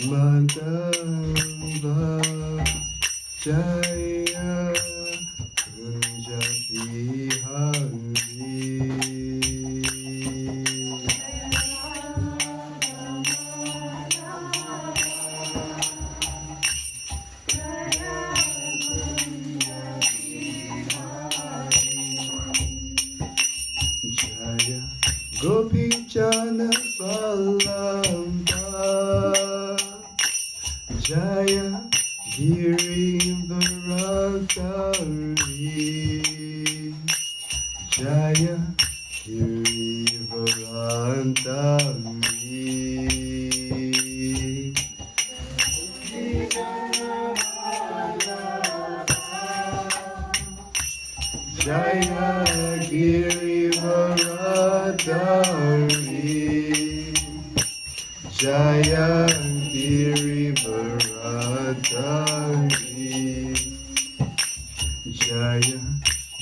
Madhava, Jaya, Kunja Bihari. Jaya, Gopi Jana Balamba, Jaya, Giri Varadari, Jaya, Giri Varadari. Jaya, Giri Varadari, Jaya, Giri Varadari, Jaya,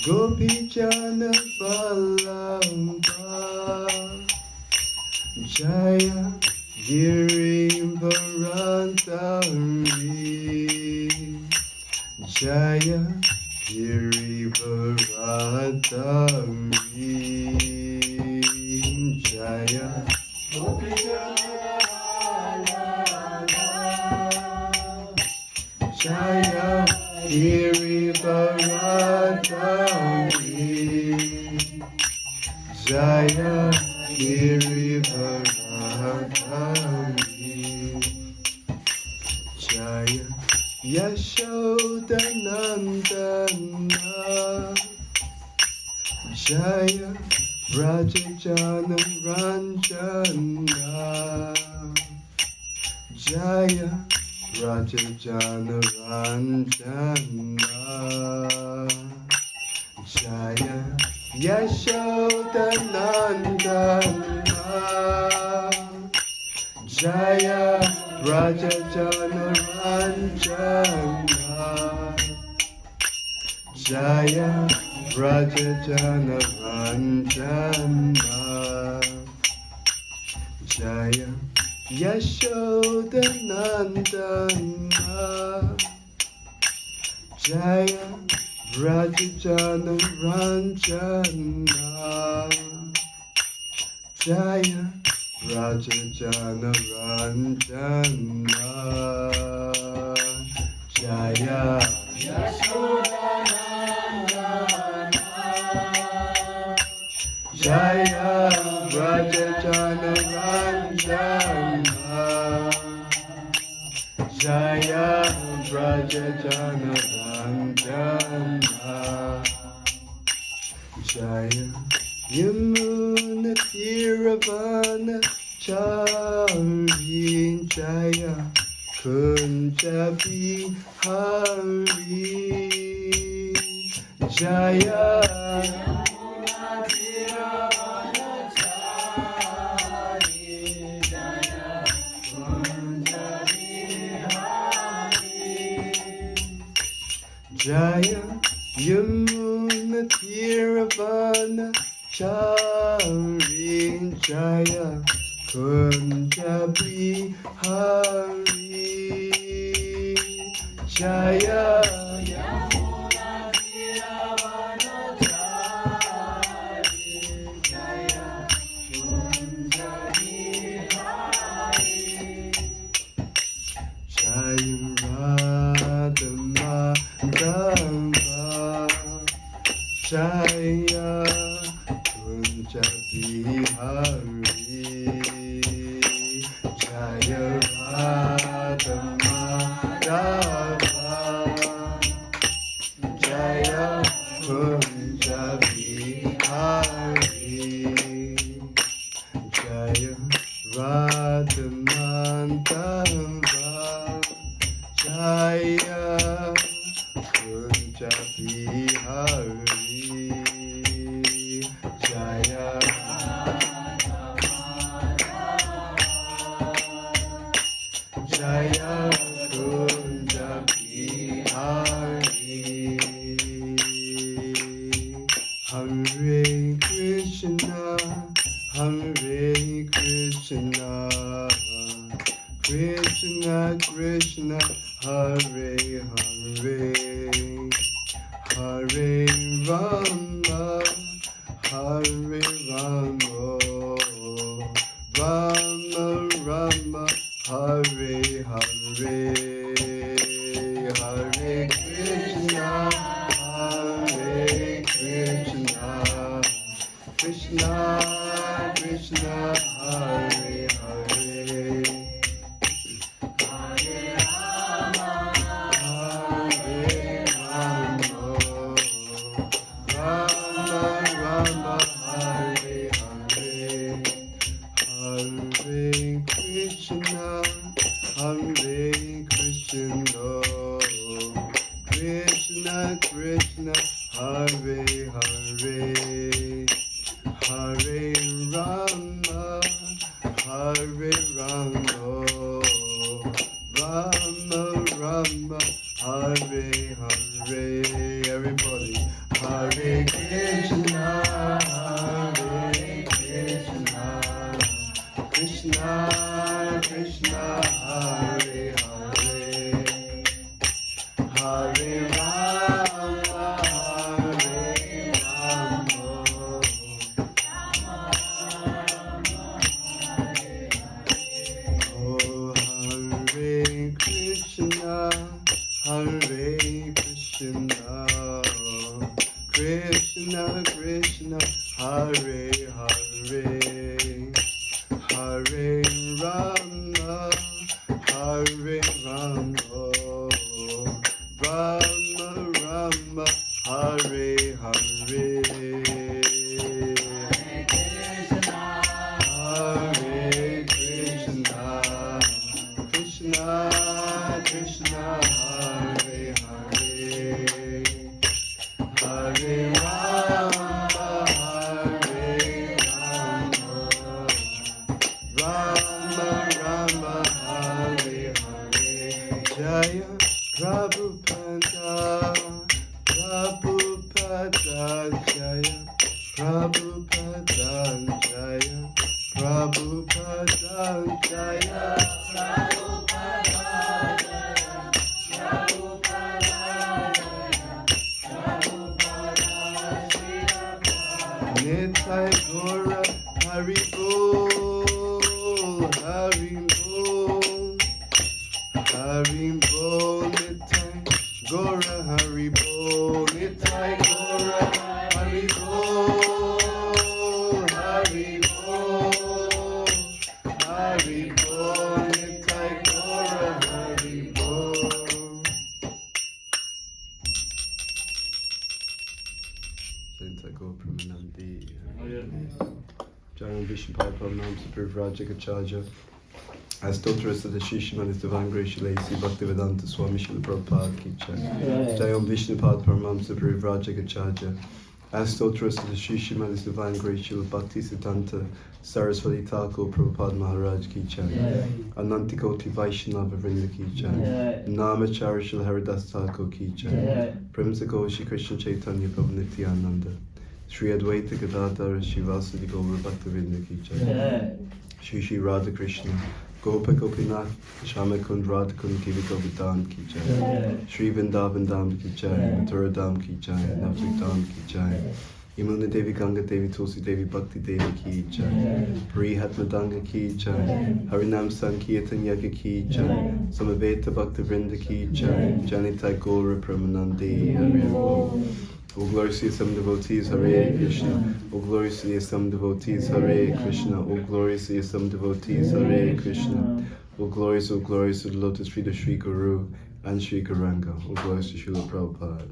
Gopi Jana Balamba, Jaya, Giri Varadari, Jaya, Giri Varadari, Jaya, Gopi Jaya, Giri Varadari, Jaya, Giri Varadari, Jaya, Yashodanandana, Jaya, Rajajana Ranjana, Jaya, Rajajana Ranjana, Jaya, Yashodanandana, Jaya, Rajajana Ranjana, Jaya, Rajajana Ranjana, Jaya, Yashodanandana, Jaya, Rajajana Ranjana, Jaya, Rajajana Ranjana, Jaya, Jaya, Rajajana Ranjana, Jaya, Rajajana Ranjana, Jaya, Yamuna Tiravana Chari, Jaya, Kunja Bihari, Jaya, Jaya, Yamuna Tiravana Chari, Jaya, Kunja Bihari, Jaya, Jaya, Radha Madhava, Jaya, Kunja Bihari, Jaya, Radha Madhava, Jaya, Kunja Bihari, Jaya, Radha Madhava, Jaya, Kunja Bihari, Jaya, Jaya, Kunja Bihari. Hare Krishna, Hare Krishna, Krishna Krishna Krishna, Hare Hare, Hare Rama, Hare Rama, Rama Rama, Hare Hare, Hare Krishna, Hare Krishna, Krishna Krishna, Hare Hare, Hare Rama, Hare Rama, Rama Rama, Hare Hare, Hare Krishna, Hare Krishna, Krishna Krishna, Hare Hare, Hare Rama, Hare Rama, Rama Rama, Hare Hare. Everybody, Hare Krishna, Hare Krishna, Krishna Krishna, Hare Hare, Hare Rama, Hare Rama, oh Hare Krishna, Hare Krishna, Krishna Krishna, Hare Hare, Hare Rama, Hare Rama, Rama Rama, Hare Hare, Hare Krishna, Krishna Krishna, Hare Hare, Hare Rama, Hare Rama, Rama Rama, Hare Hare. Jaya Prabhupada, Prabhupada, Jaya Prabhupada, Jaya Prabhupada, Jaya Nitai Gora Hari Bol, Hari Bol, Hari Bol, Nitai Gora Hari Bol, Nitai Gora Hari Bol, Hari Bol, Hari Bol, Nitai Gora Hari Bol. Saints I go from Nandi. Jaya Vishnu Pai Pranam Supreme Rajagacharya. As Dr. the Shishiman is Divine Grace Lacy Bhaktivedanta Swami Srila Prabhupada Ki Jai. Jaya Vishnu Pai Pranam Supreme Rajagacharya. As Dr. the Shishiman is Divine Grace Srila Bhakti Siddhanta Saraswati Thakur Prabhupada Maharaj Ki Jai. Ananti Koti Vaishnava Vrinda Ki Jai. Namacharya Srila Haridas Thakur Ki Jai. Premsa Goshi Krishna Chaitanya Prabhu Nityananda. Sri Advaita Gadadhara Shivasadi Gaura Bhaktivinda Ki Jai. Shri Radha Krishna Gopa Gopinath Shama Kund Radha Kund Givi Govardhan Ki Jai. Shri Vrindavan Dham Ki Jai. Mathura Dham Ki Jai. Navadvip Dham Ki Jai. Yamuna Devi Ganga Devi Tulsi Devi Bhakti Devi Ki Jai. Prihat Madanga Ki Jai. Harinam Sankirtan Yaga Ki Jai. Samaveta Bhakta Vrinda Ki Jai. Janitai Gaura Pramanandi Hare. O glorious to some devotees, Hare Krishna. O glorious to some devotees, Hare Krishna. O glorious to some devotees, Hare Krishna. O glorious to the lotus feet of Sri Guru and Sri Gauranga. O glorious to Srila Prabhupada.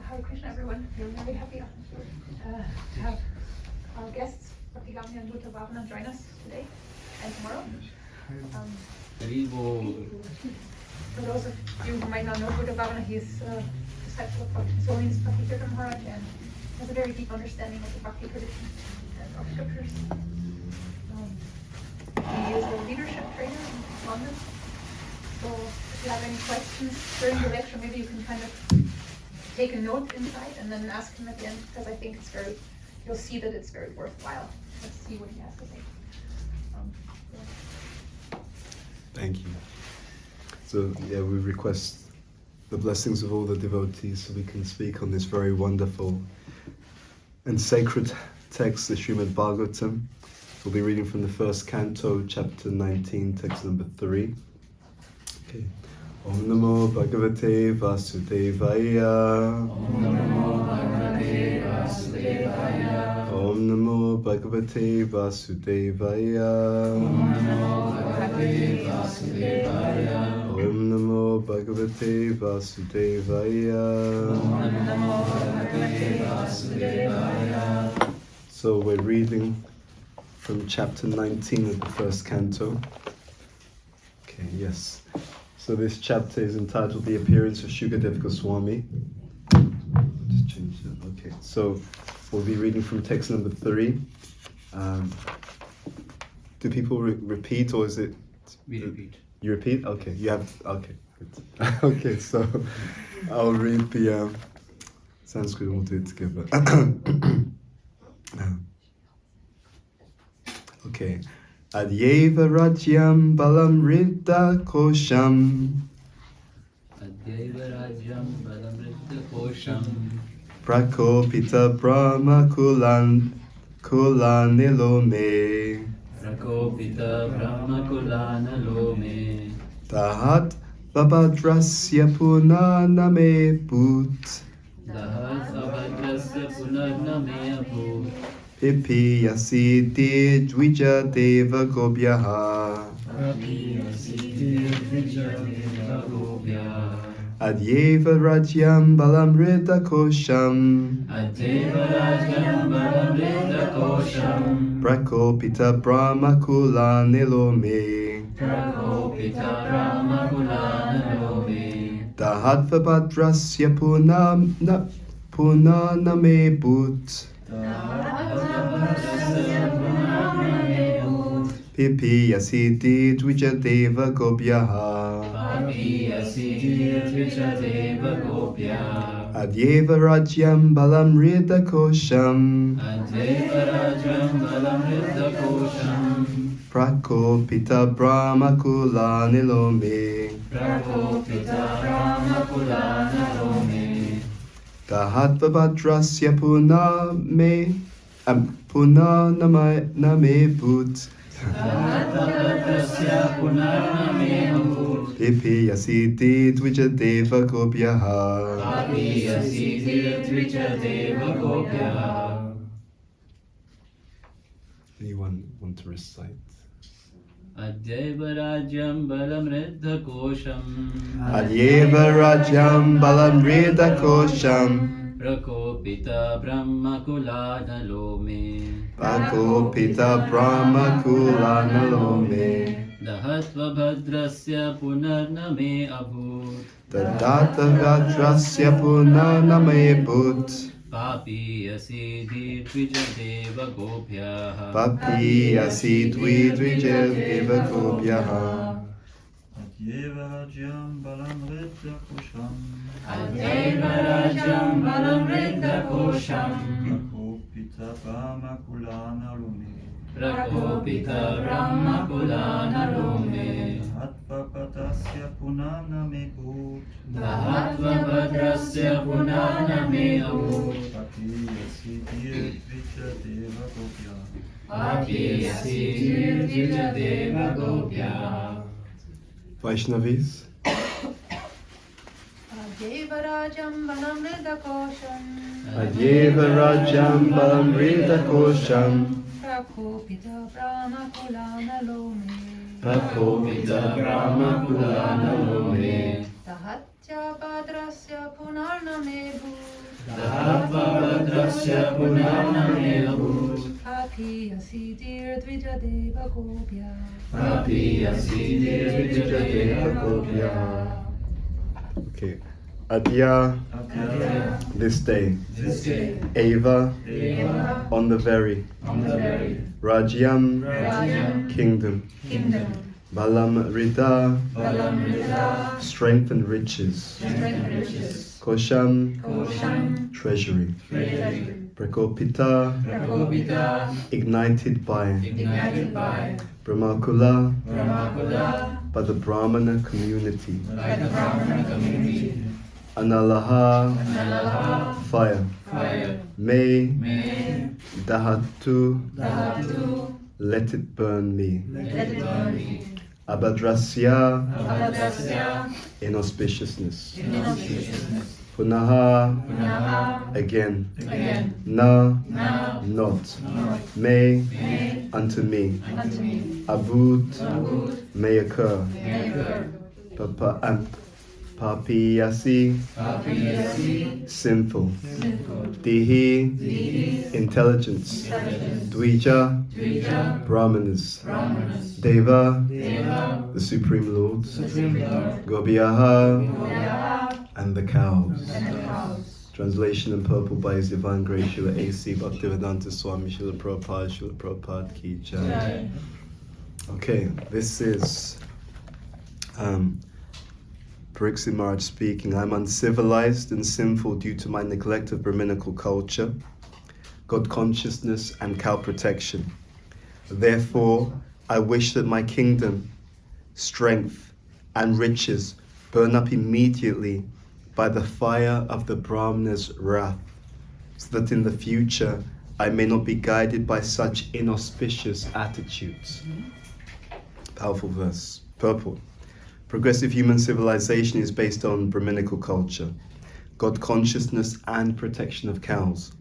Hare Krishna, everyone. We're very happy to have our guests, Bhakti Gamya and Bhuta Bhavana, join us today and tomorrow. For those of you who might not know Bhuta Bhavana, he's a disciple of His Holiness Bhakti Tirtha Maharaj and has a very deep understanding of the Bhakti tradition and of scriptures. He is a leadership trainer in London. So if you have any questions during the lecture, maybe you can kind of take a note inside and then ask him at the end, because I think you'll see that it's very worthwhile. Let's see what he has to say. Thank you. So yeah, we request the blessings of all the devotees so we can speak on this very wonderful and sacred text, the Srimad Bhagavatam. We'll be reading from the first canto, chapter 19, text number 3. Okay. Om Namo Bhagavate Vasudevaya. Om Namo Bhagavate Vasudevaya. Om Namo Bhagavate Vasudevaya. Om Namo Bhagavate Vasudevaya. Om Namo Bhagavate Vasudevaya. Om Namo Bhagavate Vasudevaya. So we're reading from chapter 19 of the first canto. Okay, yes. So this chapter is entitled The Appearance of Shukadev Goswami. Just change that. Okay, so we'll be reading from text number 3. Do people repeat, or is it? We repeat. You repeat? Okay, you have. Okay, good. Okay, so I'll read the Sanskrit and we'll do it together. Okay. Adyeva Rajyam Balam Riddha Kosham Adyeva Rajyam Balamriddha Kosham Prakopita Brahma Kulanilo me Prakopita Brahma Kulana Lome Tahat Vabadrasya Punaname Bhut Dahat Abhadrasya Punarname Abhu Pipi Yasiti Dvija Deva Gobhyaha Api Asiti Dvija Gobhya Adyeva Rajyam Balam Riddha Kosham Adyeva Rajyam Balamriddha Kosham Prakopita Brahma Kulanilo me Prakopita Brahma Kulana Lome Dahat Vabadrasya Punaname Bhut Pipi Yasiti Dvija Deva Gobhyaha Api Asiti Dvija Deva Gopya Adyeva Rajyam Balam Riddha Kosham Adyeva Rajyam Balamriddha Kosham Prakopita Brahma Kulanilo me Prakopita Brahma Kulana Lome Dahat Vabadrasya Punaname Bhut Dahat Punarname Abhut Pipi Yasiti Dvija Deva Gobhyaha Api Asiti Dvija Deva Gopya Anyone want to recite? Adyeva Rajyam Balamriddha Kosham Adyeva Rajyam Balam Riddha Kosham Prakopita Brahma Kulana Lome Prakopita Brahma Kulanilo me Dahatva Bhadrasya Punarname Abhut Tadata Vadrasya Punaname Bhut Papi Asidi Dvija Deva Gopya Papi Asidvi Dvija Deva Gobhyaha Adyeva Rajyam Balamriddha Kosham Adyeva Rajyam Balamriddha Kosham Prakopita Brahma Kulana Lome Prakopita Brahma Kulana Lome Dahatva Patasya Punaname Bhut Dahatva Bhadrasya Punarname Abhut Api Asiti Dvija Deva Gopya Api Asiti Dvija Deva Gopya Vaishnavis. Adyeva Rajyam Balamriddha Kosham Adyeva Rajyam Balam Riddha Kosham Prakopita Brahma Kulana Lome Prakopita Brahma Kulana Lome Dahatya Bhadrasya Punarname Bhut Dahatva Bhadrasya Punarname Abhut Api Asiti Dvija Deva Gopya Api Asiti Dvija Deva Gopya Okay. Adya, this day, Eva, on the very, Rajyam, kingdom, Balam Rida, strength and riches, Kosham, treasury, Prakopita, ignited by, Brahmakula, by the Brahmana community, Analaha, fire, May, Dahatu, let it burn me, Abhadrasya, inauspiciousness, Punaha, again, Na, not, May, unto me, Abud, may occur, Papiyasi, sinful, Dihi, intelligence, Dvija, Brahmanas, Deva, the Supreme Lord, Gobiyaha, and the cows. Translation in purple by His Divine Grace Srila A.C. Bhaktivedanta Swami Srila Prabhupada Ki Jaya. Okay, this is Pariksit Maharaj speaking. I'm uncivilized and sinful due to my neglect of Brahminical culture, God consciousness, and cow protection. Therefore, I wish that my kingdom, strength, and riches burn up immediately by the fire of the Brahmana's wrath, so that in the future I may not be guided by such inauspicious attitudes. Powerful verse. Purport. Progressive human civilization is based on Brahminical culture, God consciousness, and protection of cows.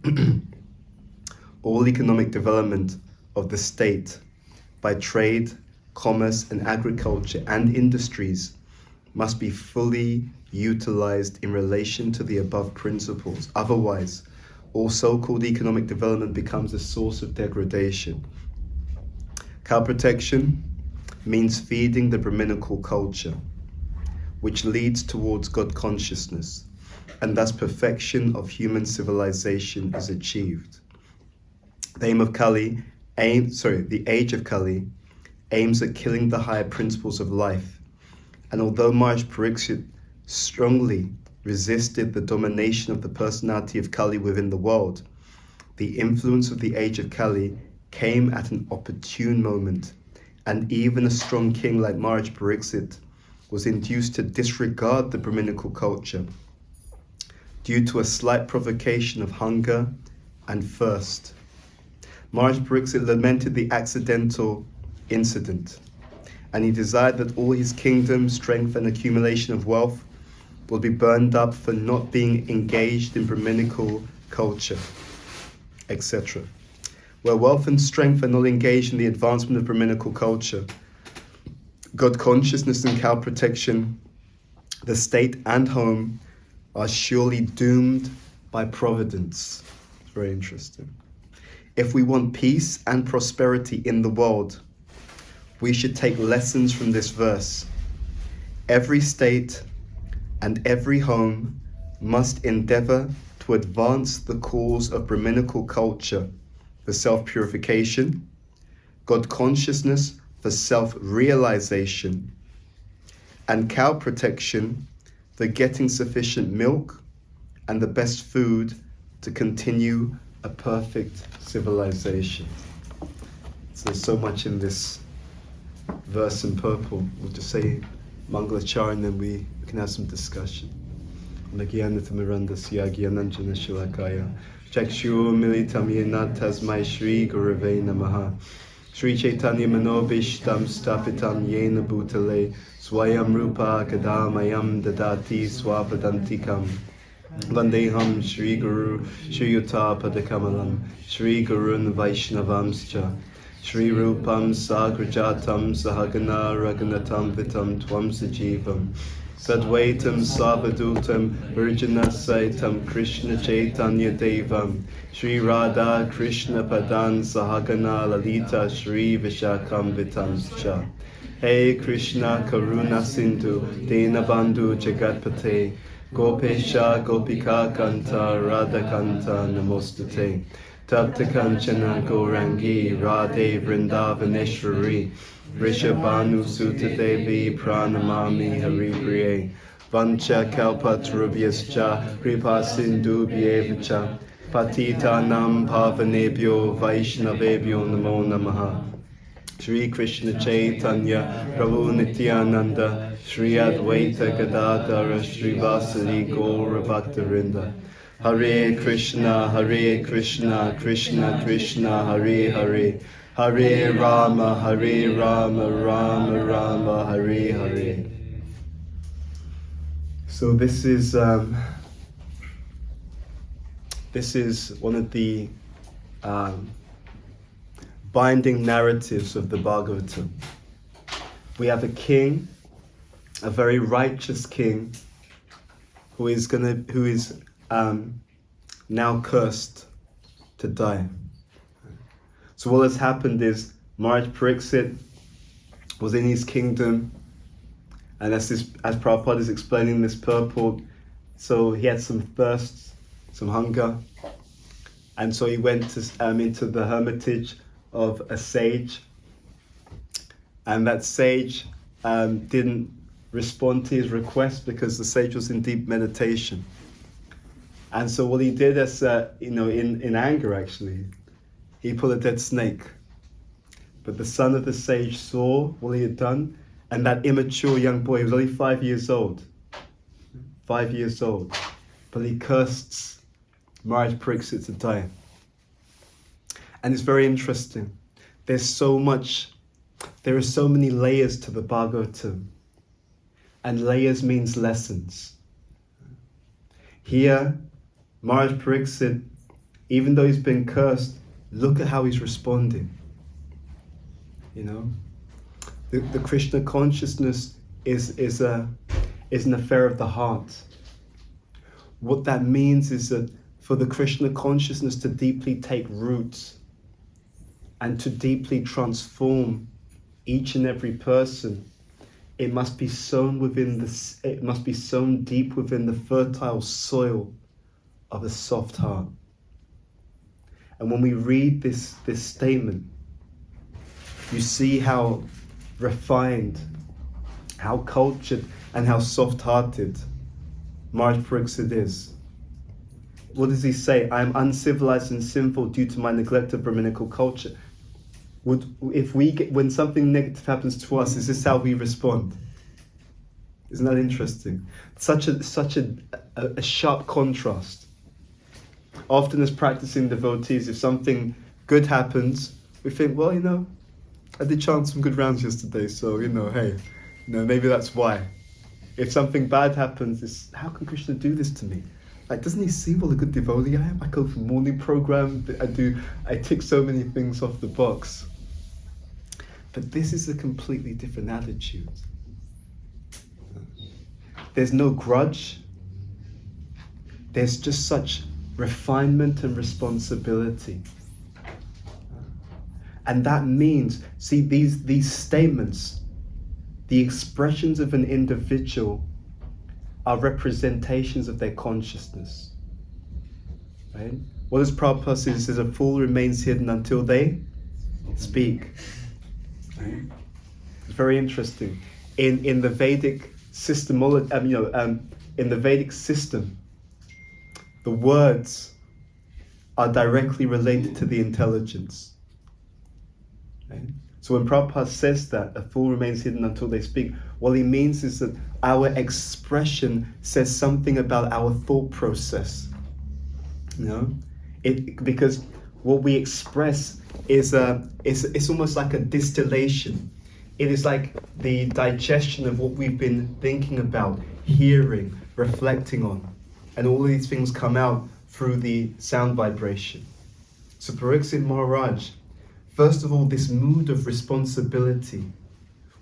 All economic development of the state by trade, commerce, and agriculture and industries must be fully utilized in relation to the above principles. Otherwise, all so-called economic development becomes a source of degradation. Cow protection means feeding the Brahminical culture, which leads towards God consciousness, and thus perfection of human civilization is achieved. The age of Kali aims at killing the higher principles of life, and although Maharaj Pariksit strongly resisted the domination of the personality of Kali within the world, the influence of the age of Kali came at an opportune moment, and even a strong king like Maharaj Pariksit was induced to disregard the Brahminical culture due to a slight provocation of hunger and thirst. Maharaj Pariksit lamented the accidental incident, and he desired that all his kingdom, strength, and accumulation of wealth will be burned up for not being engaged in Brahminical culture, etc. Where wealth and strength are not engaged in the advancement of Brahminical culture, God consciousness, and cow protection, the state and home are surely doomed by providence. It's very interesting. If we want peace and prosperity in the world, we should take lessons from this verse. Every state and every home must endeavor to advance the cause of Brahminical culture for self-purification, God consciousness for self-realization, and cow protection for getting sufficient milk and the best food to continue a perfect civilization. So there's so much in this verse in purple. We'll just say Mangalachara and then we can have some discussion. Nagyanatamirandasya Gyananjana Shilakaya Chakshu Militam Yena Tasmai Shri Gurave Namaha Shri Chaitanya Manobishtam Stapitam Yena Bhutale Swayam Rupa Kadamayam Dadati Swapadantikam Vandeham Shri Guru Shri Yuta Padakamalam Shri Gurun Vaishnavamscha Shri Rupam Sagrajatam Sahagana Raghunatam Vitam Tvam Sajivam Sadvaitam Savadutam Virginasaitam Krishna Chaitanya Devam Shri Radha Krishna Padan Sahagana Lalita Shri Vishakam Vitamscha Hey Krishna Karuna Sindhu Dinabandhu Jagatpate Gopesha Gopika Kanta Radha Kanta Namostate. Tapta Kanchana Gourangi Radhe Vrindavaneshwari. Rishabhanu Sutta Devi Pranamami Haripriye. Vancha Kalpatarubhyascha Kripa Sindubhyevacha. Patitanam Pavanebhyo Vaishnavebhyo Namo Namaha. Shri Krishna Chaitanya Prabhu Nityananda Shri Advaita Gadadhara Shri Vasari Gaura Bhaktarinda. Hare Krishna Krishna Krishna Hare Hare. Hare Rama Rama Rama Hare Hare. So this is one of the binding narratives of the Bhagavatam. We have a king, a very righteous king, who is now cursed to die. So what has happened is Maharaj Pariksit was in his kingdom, and as Prabhupada is explaining this purport, so he had some thirst, some hunger, and so he went to, into the hermitage of a sage, and that sage didn't respond to his request because the sage was in deep meditation. And so what he did as in anger, actually, he pulled a dead snake. But the son of the sage saw what he had done, and that immature young boy, he was only 5 years old, but he cursed Maharaj Pariksit to die. And it's very interesting. There are so many layers to the Bhagavatam. And layers means lessons. Here, Maharaj Pariksit, even though he's been cursed, look at how he's responding. The Krishna consciousness is an affair of the heart. What that means is that for the Krishna consciousness to deeply take root and to deeply transform each and every person, it must be sown deep within the fertile soil of a soft heart. And when we read this statement, you see how refined, how cultured, and how soft-hearted Maharaj Pariksit is. What does he say? I am uncivilized and sinful due to my neglect of Brahminical culture. When something negative happens to us, is this how we respond? Isn't that interesting? Such a sharp contrast. Often as practicing devotees, if something good happens, we think, well, I did chant some good rounds yesterday, so, hey, maybe that's why. If something bad happens, it's, how can Krishna do this to me? Like, doesn't he see what a good devotee I am? I go for morning program, I tick so many things off the box. But this is a completely different attitude. There's no grudge. There's just such refinement and responsibility. And that means, see, these statements, the expressions of an individual are representations of their consciousness. Right? What does Prabhupada say? He says, a fool remains hidden until they speak. Right? It's very interesting. In the Vedic systemology, in the Vedic system, the words are directly related to the intelligence. Right? So when Prabhupada says that a fool remains hidden until they speak, what he means is that our expression says something about our thought process. Because what we express is it's almost like a distillation. It is like the digestion of what we've been thinking about, hearing, reflecting on. And all these things come out through the sound vibration. So Pariksit Maharaj, first of all, this mood of responsibility,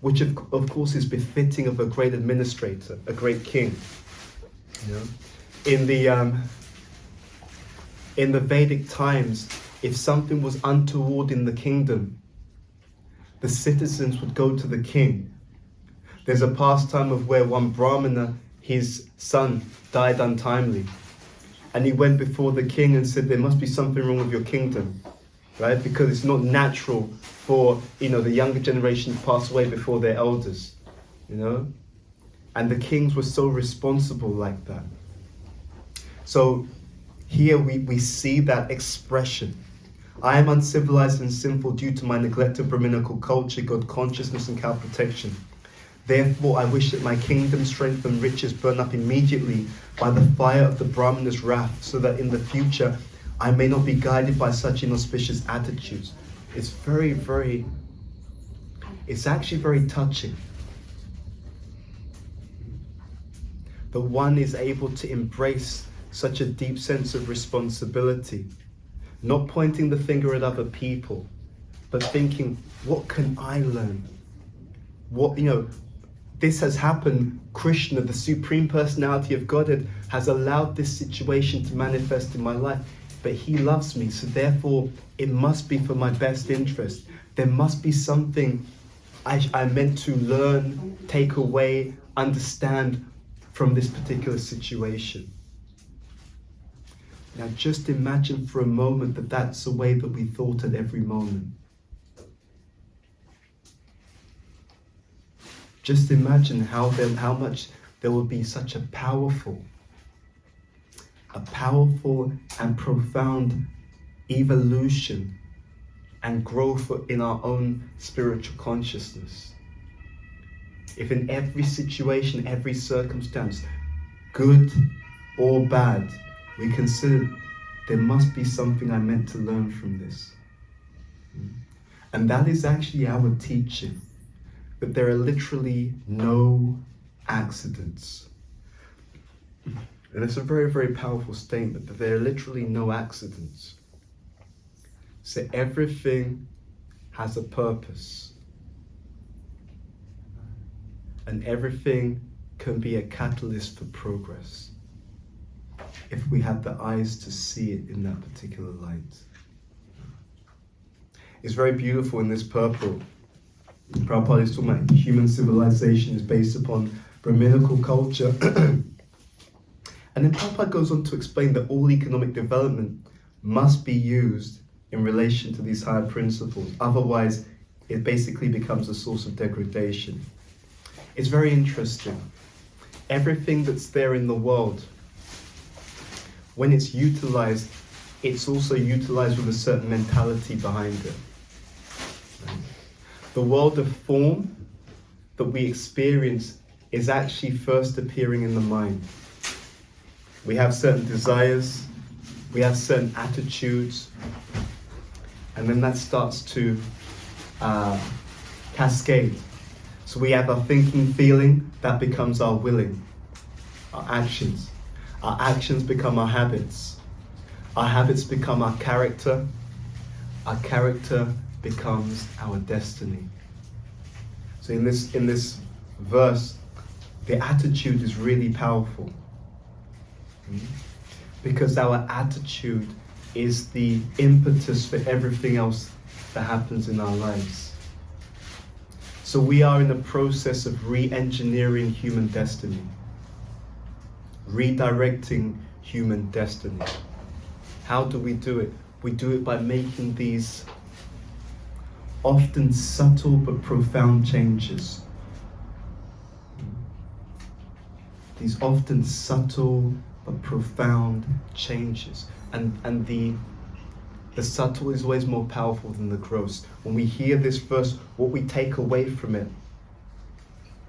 which of course is befitting of a great administrator, a great king. In the Vedic times, if something was untoward in the kingdom, the citizens would go to the king. There's a pastime of where one Brahmana, his son died untimely. And he went before the king and said, there must be something wrong with your kingdom, right? Because it's not natural for, the younger generation to pass away before their elders, And the kings were so responsible like that. So here we see that expression. I am uncivilized and sinful due to my neglect of Brahminical culture, God consciousness and cow protection. Therefore I wish that my kingdom, strength and riches burn up immediately by the fire of the Brahmana's wrath, so that in the future I may not be guided by such inauspicious attitudes. It's actually very touching. The one is able to embrace such a deep sense of responsibility, not pointing the finger at other people, but thinking, what can I learn? This has happened. Krishna, the Supreme Personality of Godhead, has allowed this situation to manifest in my life, but he loves me, so therefore it must be for my best interest. There must be something I'm meant to learn, take away, understand from this particular situation. Now just imagine for a moment that that's the way that we thought at every moment. Just imagine how much there will be such a powerful and profound evolution and growth in our own spiritual consciousness. If in every situation, every circumstance, good or bad, we consider there must be something I'm meant to learn from this. And that is actually our teaching, that there are literally no accidents. And it's a very, very powerful statement, that there are literally no accidents. So everything has a purpose. And everything can be a catalyst for progress, if we have the eyes to see it in that particular light. It's very beautiful in this purport. Prabhupada is talking about human civilization is based upon Brahminical culture. And then Prabhupada goes on to explain that all economic development must be used in relation to these higher principles. Otherwise, it basically becomes a source of degradation. It's very interesting. Everything that's there in the world, when it's utilized, it's also utilized with a certain mentality behind it. The world of form that we experience is actually first appearing in the mind. We have certain desires, we have certain attitudes, and then that starts to cascade. So we have our thinking, feeling, that becomes our willing, our actions. Our actions become our habits. Our habits become our character becomes our destiny. So in this verse, the attitude is really powerful. Because our attitude is the impetus for everything else that happens in our lives. So we are in the process of re-engineering human destiny, redirecting human destiny. How do we do it? We do it by making these often subtle but profound changes. These often subtle but profound changes. And the subtle is always more powerful than the gross. When we hear this verse, what we take away from it,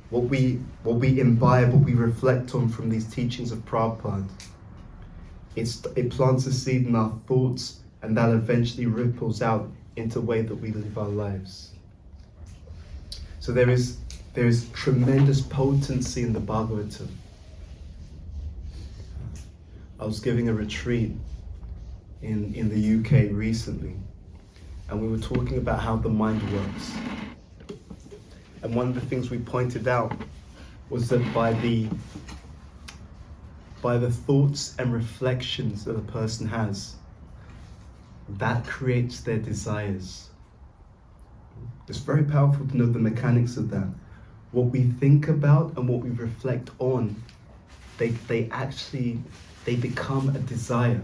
what we imbibe, what we reflect on from these teachings of Prabhupada, it plants a seed in our thoughts, and that eventually ripples out into the way that we live our lives. So there is tremendous potency in the Bhagavatam. I was giving a retreat in the UK recently, and we were talking about how the mind works. And one of the things we pointed out was that by the thoughts and reflections that a person has, that creates their desires. It's very powerful to know the mechanics of that. What we think about and what we reflect on they become a desire.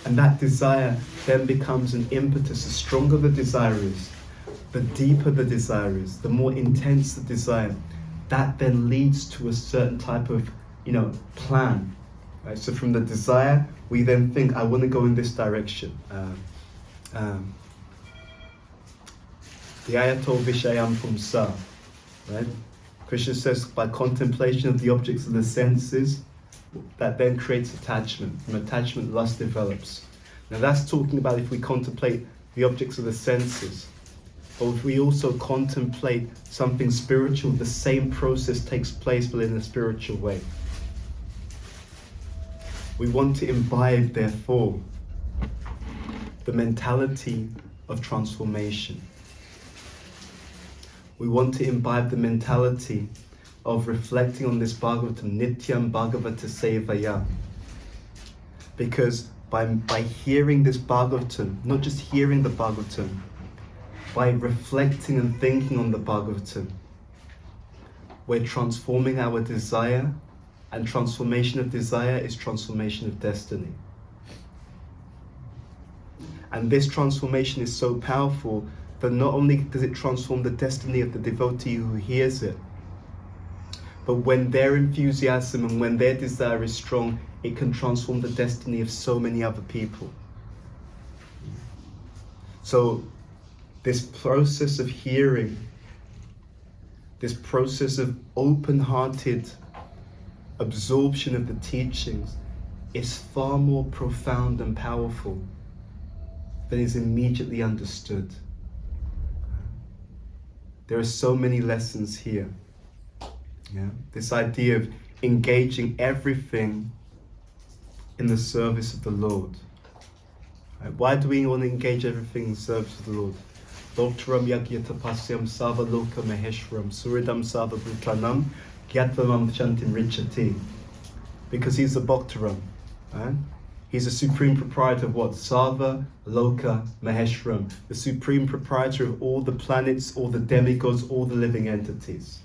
And that desire then becomes an impetus. The stronger the desire is, the deeper the desire is, the more intense the desire, that then leads to a certain type of, plan. Right? So from the desire, we then think, I want to go in this direction. The ayato vishayam pumsa, right? Krishna says, by contemplation of the objects of the senses, that then creates attachment. From attachment, lust develops. Now that's talking about if we contemplate the objects of the senses. But if we also contemplate something spiritual, the same process takes place, but in a spiritual way. We want to imbibe, therefore, the mentality of transformation. We want to imbibe the mentality of reflecting on this Bhagavatam, Nityam Bhagavata Sevaya. Because by hearing this Bhagavatam, not just hearing the Bhagavatam, by reflecting and thinking on the Bhagavatam, we're transforming our desire, and transformation of desire is transformation of destiny. And this transformation is so powerful that not only does it transform the destiny of the devotee who hears it, but when their enthusiasm and when their desire is strong, it can transform the destiny of so many other people. So this process of hearing, this process of open-hearted absorption of the teachings is far more profound and powerful than is immediately understood. There are so many lessons here. Yeah? This idea of engaging everything in the service of the Lord. Right? Why do we want to engage everything in the service of the Lord? Doktaram yagyatapasyam savaloka maheshwaram suridam savabhutanam gyatvam chantim richati. Because he's the Bhaktaram. Right? He's the supreme proprietor of what? Sava Loka Maheshwaram. The supreme proprietor of all the planets, all the demigods, all the living entities.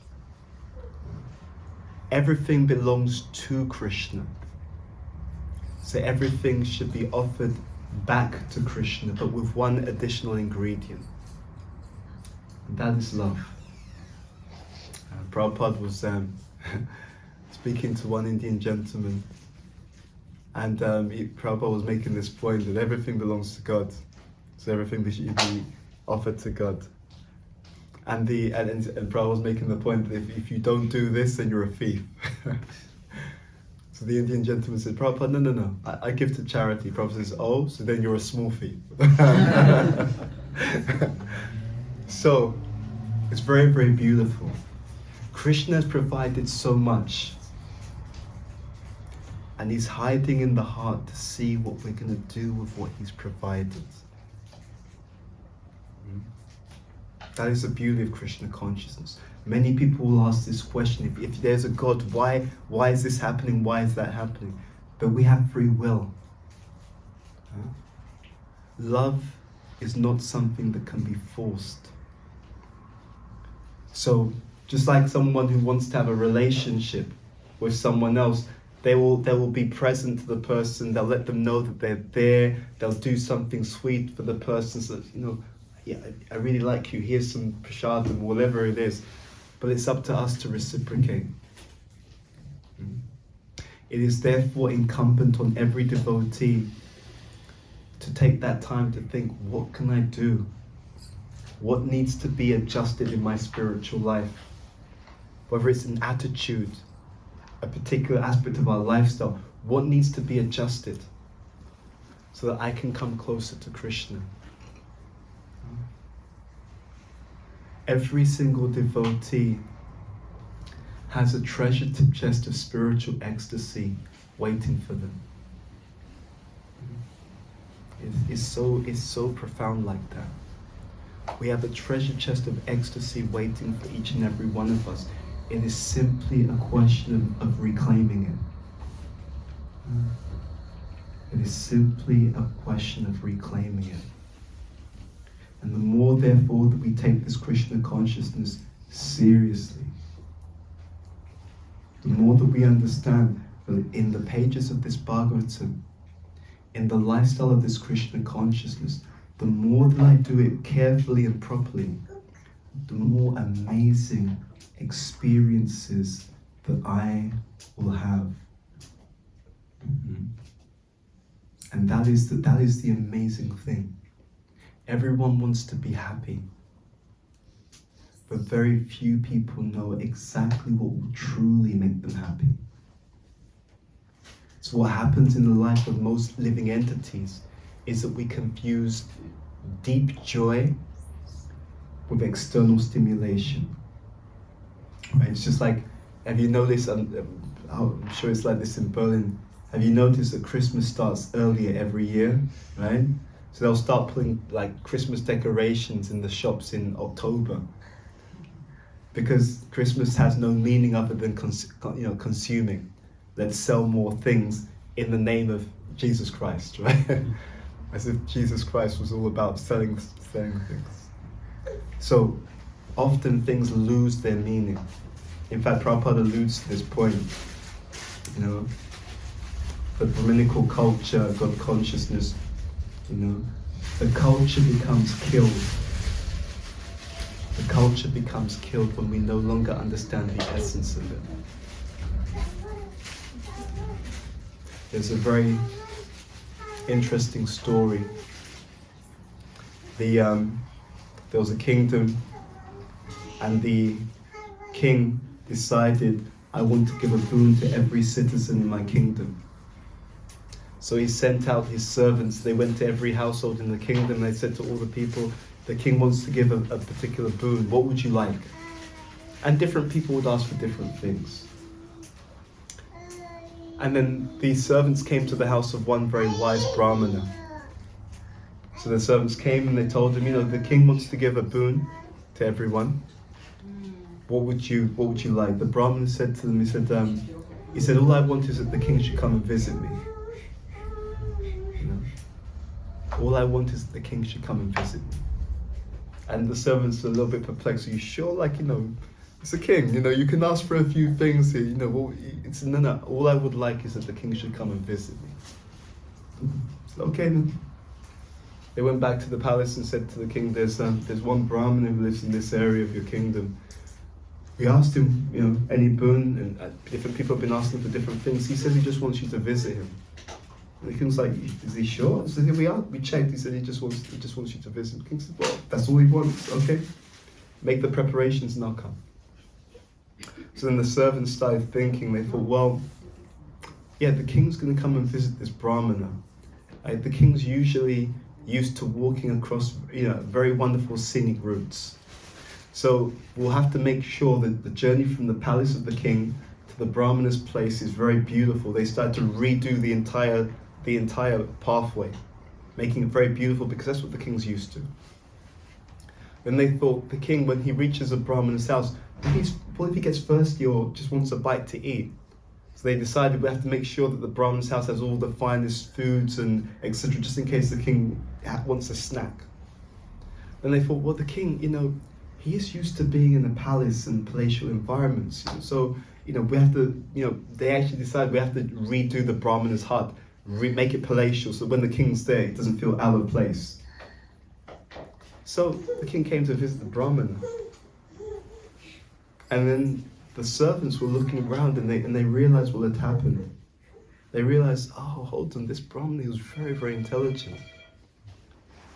Everything belongs to Krishna. So everything should be offered back to Krishna, but with one additional ingredient. And that is love. Prabhupada was speaking to one Indian gentleman, and Prabhupada was making this point that everything belongs to God. So everything should be offered to God. And Prabhupada was making the point that if you don't do this, then you're a thief. So the Indian gentleman said, Prabhupada, no, I give to charity. Prabhupada says, oh, so then you're a small thief. So, it's very, very beautiful. Krishna has provided so much. And he's hiding in the heart to see what we're going to do with what he's provided. That is the beauty of Krishna consciousness. Many people will ask this question, if there's a God, why is this happening? Why is that happening? But we have free will. Love is not something that can be forced. So, just like someone who wants to have a relationship with someone else, they will be present to the person, they'll let them know that they're there, they'll do something sweet for the person, so that, yeah, I really like you, here's some prasadam, whatever it is. But it's up to us to reciprocate. It is therefore incumbent on every devotee to take that time to think, what can I do? What needs to be adjusted in my spiritual life? Whether it's an attitude, a particular aspect of our lifestyle, what needs to be adjusted so that I can come closer to Krishna? Every single devotee has a treasure chest of spiritual ecstasy waiting for them. It's so profound like that. We have a treasure chest of ecstasy waiting for each and every one of us. It is simply a question of reclaiming it. It is simply a question of reclaiming it. And the more, therefore, that we take this Krishna consciousness seriously, the more that we understand that in the pages of this Bhagavatam, in the lifestyle of this Krishna consciousness, the more that I do it carefully and properly, the more amazing experiences that I will have. And that is the amazing thing. Everyone wants to be happy, but very few people know exactly what will truly make them happy. So what happens in the life of most living entities is that we confuse deep joy with external stimulation. Right? It's just like, have you noticed, I'm sure it's like this in Berlin, have you noticed that Christmas starts earlier every year, right? So they'll start putting like Christmas decorations in the shops in October, because Christmas has no meaning other than consuming. Let's sell more things in the name of Jesus Christ, right? As if Jesus Christ was all about selling things. So often things lose their meaning. In fact, Prabhupada alludes to this point, the Brahminical culture, God consciousness, the culture becomes killed. The culture becomes killed when we no longer understand the essence of it. There's a very interesting story. There was a kingdom, and the king decided, I want to give a boon to every citizen in my kingdom. So he sent out his servants. They went to every household in the kingdom. They said to all the people, the king wants to give a particular boon. What would you like? And different people would ask for different things. And then these servants came to the house of one very wise Brahmana. So the servants came and they told him, the king wants to give a boon to everyone. What would you like? The Brahmana said to them, he said, all I want is that the king should come and visit me. All I want is that the king should come and visit me. And the servants were a little bit perplexed. Are you sure? It's a king, you can ask for a few things here, no, all I would like is that the king should come and visit me. Okay then. They went back to the palace and said to the king, there's one Brahmin who lives in this area of your kingdom. We asked him, any boon, and different people have been asking for different things. He says he just wants you to visit him. And the king's like, is he sure? He said, here we are. We checked. He said he just wants you to visit. The king said, well, that's all he wants. Okay, make the preparations and I'll come. So then the servants started thinking. They thought, well, yeah, the king's going to come and visit this Brahmana. The king's usually used to walking across, very wonderful scenic routes. So we'll have to make sure that the journey from the palace of the king to the Brahmana's place is very beautiful. They started to redo the entire pathway, making it very beautiful because that's what the king's used to. Then they thought the king, when he reaches a Brahmana's house, what if he gets thirsty or just wants a bite to eat? So they decided we have to make sure that the Brahmana's house has all the finest foods and etc., just in case the king wants a snack. Then they thought, well, the king, he is used to being in a palace and palatial environments. So, we have to, they actually decided we have to redo the Brahmana's hut, make it palatial, so when the king's there, it doesn't feel out of place. So the king came to visit the Brahmana. And then the servants were looking around and they realized what had happened. They realized, oh, hold on, this Brahmana, he was very, very intelligent.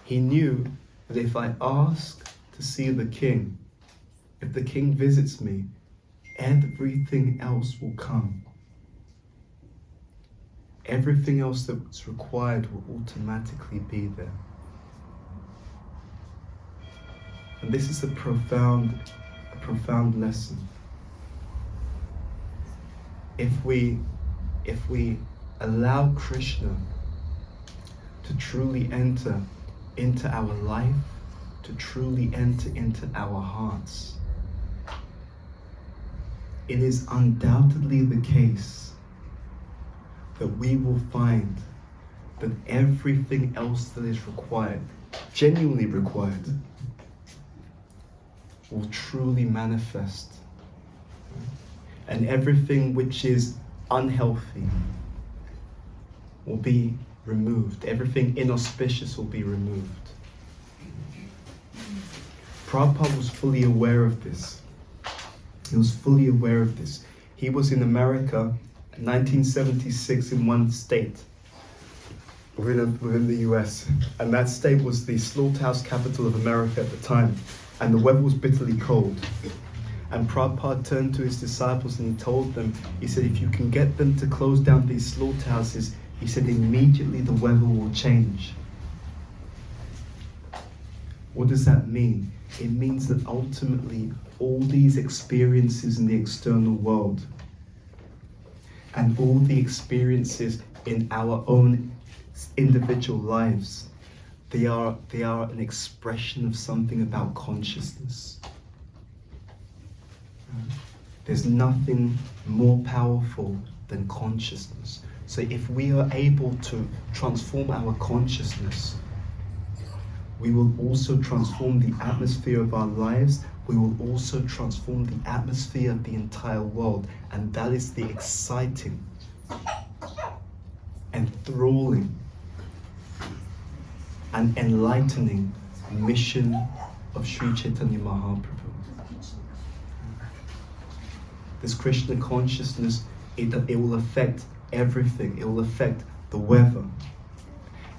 He knew that if I ask to see the king, if the king visits me, everything else will come. Everything else that's required will automatically be there. And this is a profound lesson. If we allow Krishna to truly enter into our life, to truly enter into our hearts, it is undoubtedly the case that we will find that everything else that is required, genuinely required, will truly manifest. and everything which is unhealthy will be removed. Everything inauspicious will be removed. Prabhupada was fully aware of this. He was fully aware of this. He was in America in 1976 in one state within the US, and that state was the slaughterhouse capital of America at the time, and the weather was bitterly cold. And Prabhupada turned to his disciples and he told them, he said, if you can get them to close down these slaughterhouses, he said, immediately the weather will change. What does that mean? It means that ultimately all these experiences in the external world and all the experiences in our own individual lives, they are an expression of something about consciousness. There's nothing more powerful than consciousness. So if we are able to transform our consciousness, we will also transform the atmosphere of our lives. We will also transform the atmosphere of the entire world. And that is the exciting, enthralling, and enlightening mission of Sri Chaitanya Mahaprabhu. This Krishna consciousness, it will affect everything. It will affect the weather.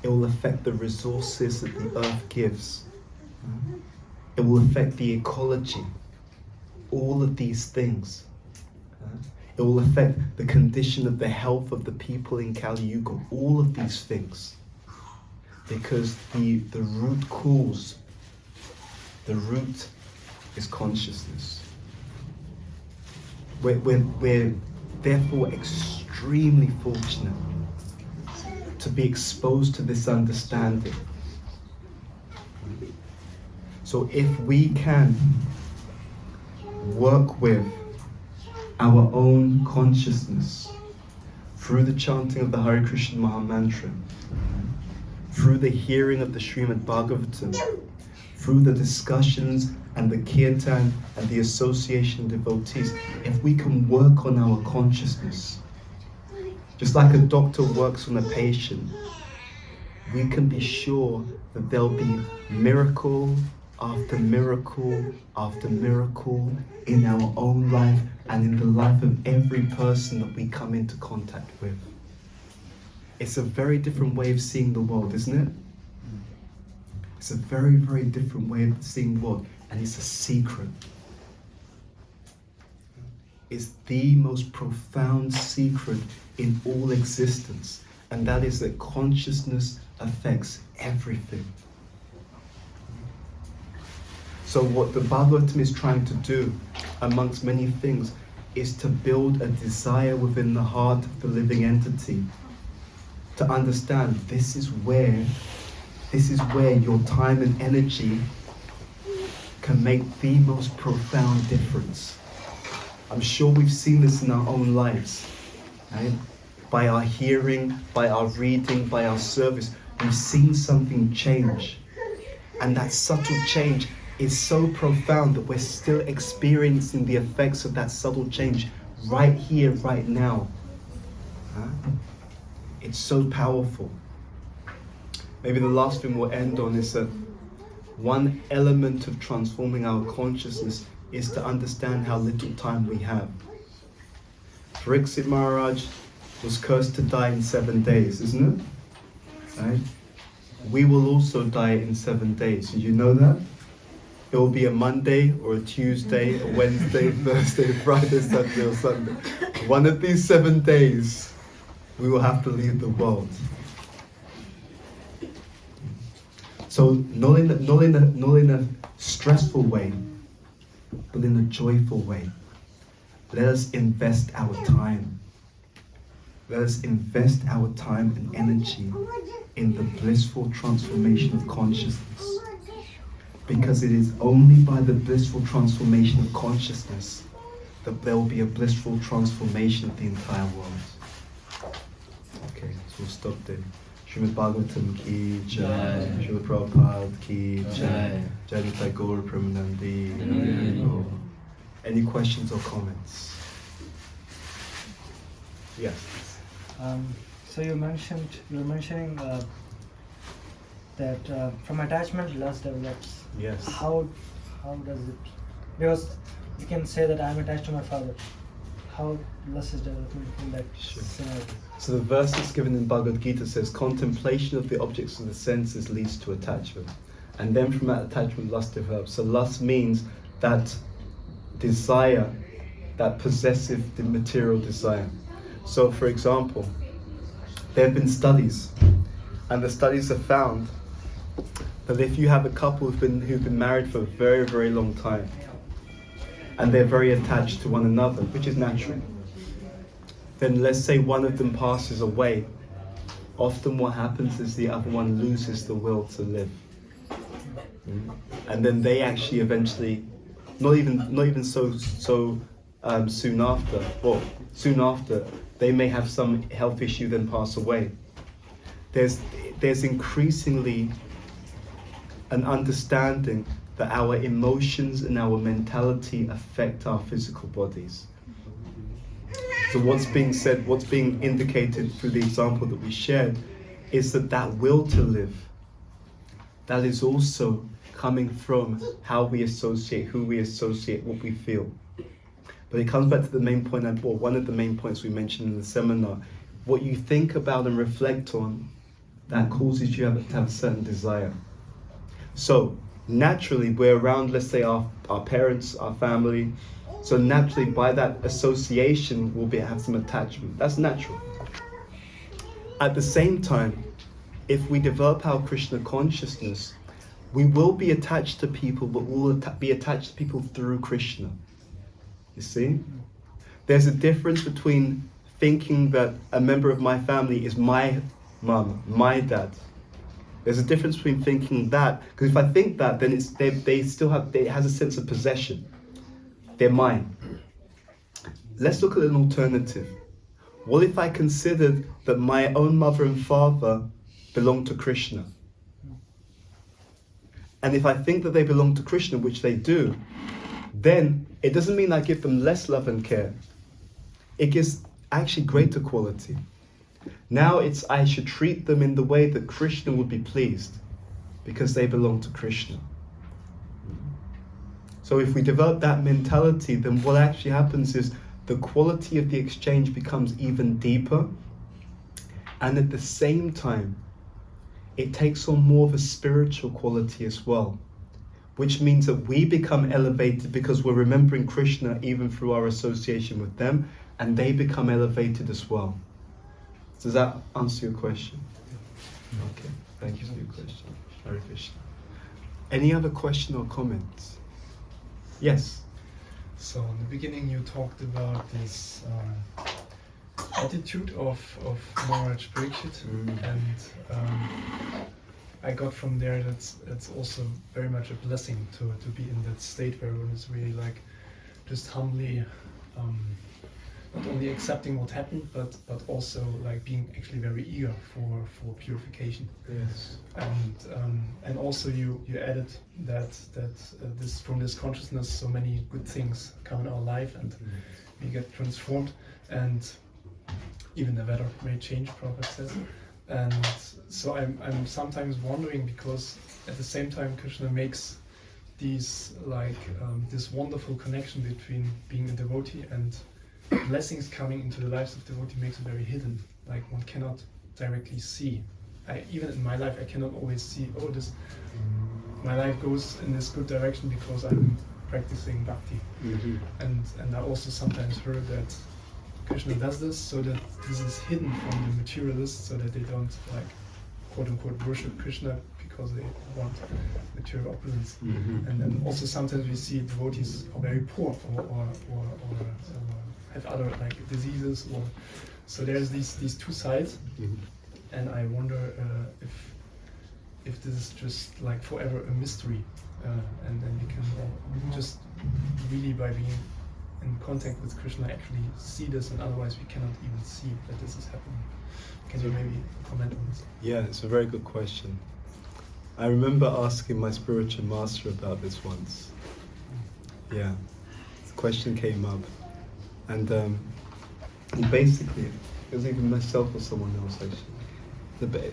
It will affect the resources that the earth gives. It will affect the ecology. All of these things. It will affect the condition of the health of the people in Kali Yuga. All of these things. Because the root cause, the root is consciousness. We're therefore extremely fortunate to be exposed to this understanding. So if we can work with our own consciousness through the chanting of the Hare Krishna Maha Mantra, through the hearing of the Srimad Bhagavatam, through the discussions and the kirtan and the association of devotees, if we can work on our consciousness, just like a doctor works on a patient, we can be sure that there'll be miracle after miracle after miracle in our own life and in the life of every person that we come into contact with. It's a very different way of seeing the world, isn't it? It's a very, very different way of seeing the world, and it's a secret. It's the most profound secret in all existence, and that is that consciousness affects everything. So what the Bhagavatam is trying to do, amongst many things, is to build a desire within the heart of the living entity to understand this is where your time and energy can make the most profound difference. I'm sure we've seen this in our own lives, right? By our hearing, by our reading, by our service, we've seen something change. And that subtle change is so profound that we're still experiencing the effects of that subtle change right here, right now. It's so powerful. Maybe the last thing we'll end on is that one element of transforming our consciousness is to understand how little time we have. Pariksit Maharaj was cursed to die in 7 days, isn't it? Right? We will also die in 7 days. Did you know that? It will be a Monday or a Tuesday, a Wednesday, Thursday, Friday, Saturday or Sunday. One of these 7 days, we will have to leave the world. So not in a stressful way, but in a joyful way. Let us invest our time. Let us invest our time and energy in the blissful transformation of consciousness. Because it is only by the blissful transformation of consciousness that there will be a blissful transformation of the entire world. Okay, so we'll stop there. Srimad Bhagavatam ki Jaya, Srila Prabhupada ki Jaya, Jaya Tagore Pramanandi. Any questions or comments? Yes. So you were mentioning that from attachment lust develops. Yes. How does it? Because you can say that I'm attached to my father. How lust is developing in that scenario? So the verse that's given in Bhagavad Gita says, contemplation of the objects of the senses leads to attachment. And then from that attachment, lust develops. So lust means that desire, that possessive material desire. So for example, there have been studies, and the studies have found that if you have a couple who've been married for a very, very long time, and they're very attached to one another, which is natural, then let's say one of them passes away, often what happens is the other one loses the will to live. And then they actually eventually, not even so soon after, well, soon after, they may have some health issue, then pass away. There's increasingly an understanding that our emotions and our mentality affect our physical bodies. So what's being said, what's being indicated through the example that we shared, is that will to live, that is also coming from how we associate, who we associate, what we feel. But it comes back to the main point, or one of the main points we mentioned in the seminar. What you think about and reflect on, that causes you to have a certain desire. So naturally, we're around, let's say, our parents, our family. So naturally, by that association, we'll have some attachment. That's natural. At the same time, if we develop our Krishna consciousness, we will be attached to people, but we'll be attached to people through Krishna. You see? There's a difference between thinking that a member of my family is my mum, my dad. There's a difference between thinking that, because if I think that, then it has a sense of possession. They're mine. Let's look at an alternative. What if I considered that my own mother and father belong to Krishna? And if I think that they belong to Krishna, which they do, then it doesn't mean I give them less love and care. It gives actually greater quality. Now I should treat them in the way that Krishna would be pleased, because they belong to Krishna. So if we develop that mentality, then what actually happens is the quality of the exchange becomes even deeper, and at the same time, it takes on more of a spiritual quality as well, which means that we become elevated because we're remembering Krishna even through our association with them, and they become elevated as well. Does that answer your question? Okay, thank you for your question. Hare Krishna. Any other question or comments? Yes. So in the beginning you talked about this attitude of Maharaj Parikshit, and I got from there that's also very much a blessing to be in that state where one is really like just humbly not only accepting what happened, but also like being actually very eager for purification. Yes. And also you added that this from this consciousness so many good things come in our life and we get transformed, and even the weather may change, Prabhupada says. And so I'm sometimes wondering, because at the same time Krishna makes these like this wonderful connection between being a devotee and blessings coming into the lives of devotee makes it very hidden, like one cannot directly see. Even in my life I cannot always see, my life goes in this good direction because I'm practicing bhakti. And I also sometimes heard that Krishna does this so that this is hidden from the materialists, so that they don't like quote unquote worship Krishna because they want material opulence. And then also sometimes we see devotees are very poor or have other like diseases, or so there's these two sides. And I wonder if this is just like forever a mystery, and then we can just really by being in contact with Krishna actually see this, and otherwise we cannot even see that this is happening. Can you maybe comment on this? Yeah, it's a very good question. I remember asking my spiritual master about this once. Yeah, the question came up, and basically, it was even myself or someone else actually.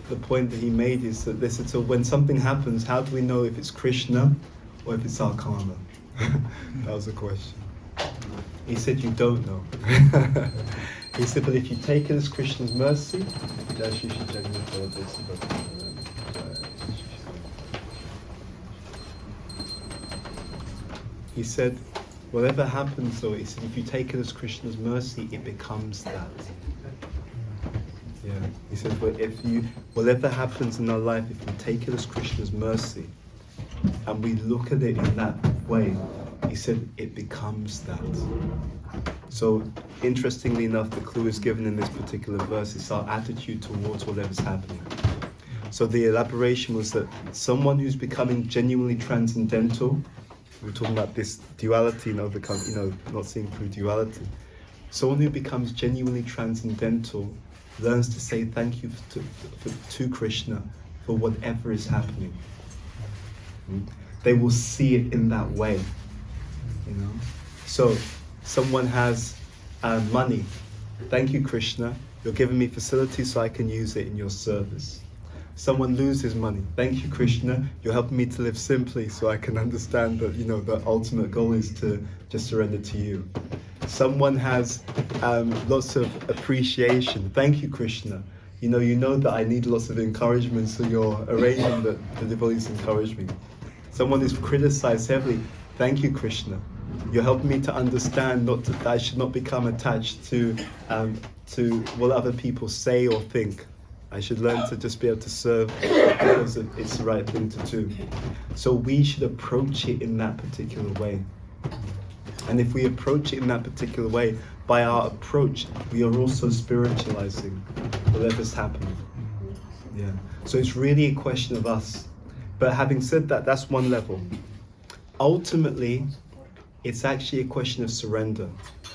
The point that he made is that this is, so when something happens, how do we know if it's Krishna or if it's our karma? That was the question. He said you don't know. He said, but if you take it as Krishna's mercy, he said, whatever happens though, he said, if you take it as Krishna's mercy, it becomes that. Yeah. He said, well, whatever happens in our life, if we take it as Krishna's mercy, and we look at it in that way, he said, it becomes that. So, interestingly enough, the clue is given in this particular verse. It's our attitude towards whatever's happening. So the elaboration was that someone who's becoming genuinely transcendental, we're talking about this duality and overcome, not seeing through duality. Someone who becomes genuinely transcendental learns to say thank you to Krishna for whatever is happening. They will see it in that way, So, someone has money. Thank you, Krishna. You're giving me facilities so I can use it in your service. Someone loses money. Thank you, Krishna. You're helping me to live simply so I can understand that, the ultimate goal is to just surrender to you. Someone has lots of appreciation. Thank you, Krishna. You know that I need lots of encouragement, so you're arranging that the devotees encourage me. Someone is criticized heavily. Thank you, Krishna. You're helping me to understand that I should not become attached to what other people say or think. I should learn to just be able to serve because it's the right thing to do. So we should approach it in that particular way. And if we approach it in that particular way, by our approach, we are also spiritualizing whatever's happening. Yeah. So it's really a question of us. But having said that, that's one level. Ultimately, it's actually a question of surrender.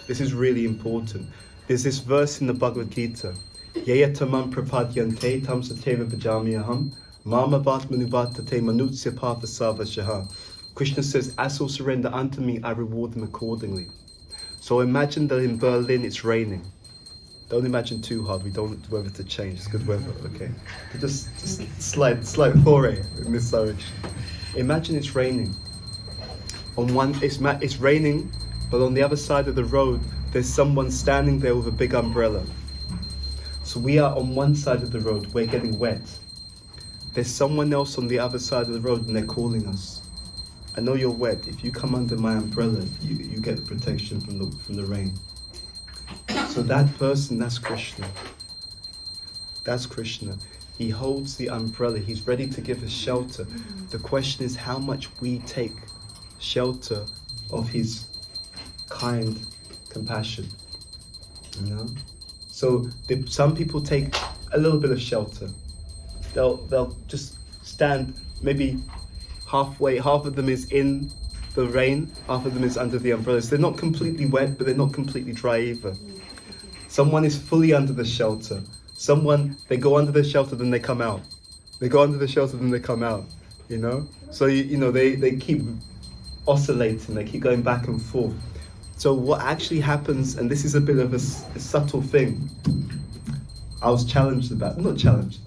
This is really important. There's this verse in the Bhagavad Gita. Yaya tamam prapadyante tam sateva bhajamyaham mamavat manuvatate manutsya parthasavashaha. Krishna says, as all surrender unto me, I reward them accordingly. So imagine that in Berlin it's raining. Don't imagine too hard, we don't want the weather to change, it's good weather, okay? Just slight foray in this direction. Imagine it's raining. It's raining, but on the other side of the road, there's someone standing there with a big umbrella. So we are on one side of the road, we're getting wet. There's someone else on the other side of the road and they're calling us. I know you're wet. If you come under my umbrella, you get the protection from the rain. So that person, that's Krishna. That's Krishna. He holds the umbrella. He's ready to give us shelter. The question is how much we take shelter of his kind compassion. So some people take a little bit of shelter. They'll just stand maybe halfway. Half of them is in the rain, half of them is under the umbrellas. They're not completely wet, but they're not completely dry either. Someone is fully under the shelter. They go under the shelter, then they come out. They go under the shelter, then they come out. So they keep oscillating. They keep going back and forth. So what actually happens, and this is a bit of a subtle thing. I was not challenged.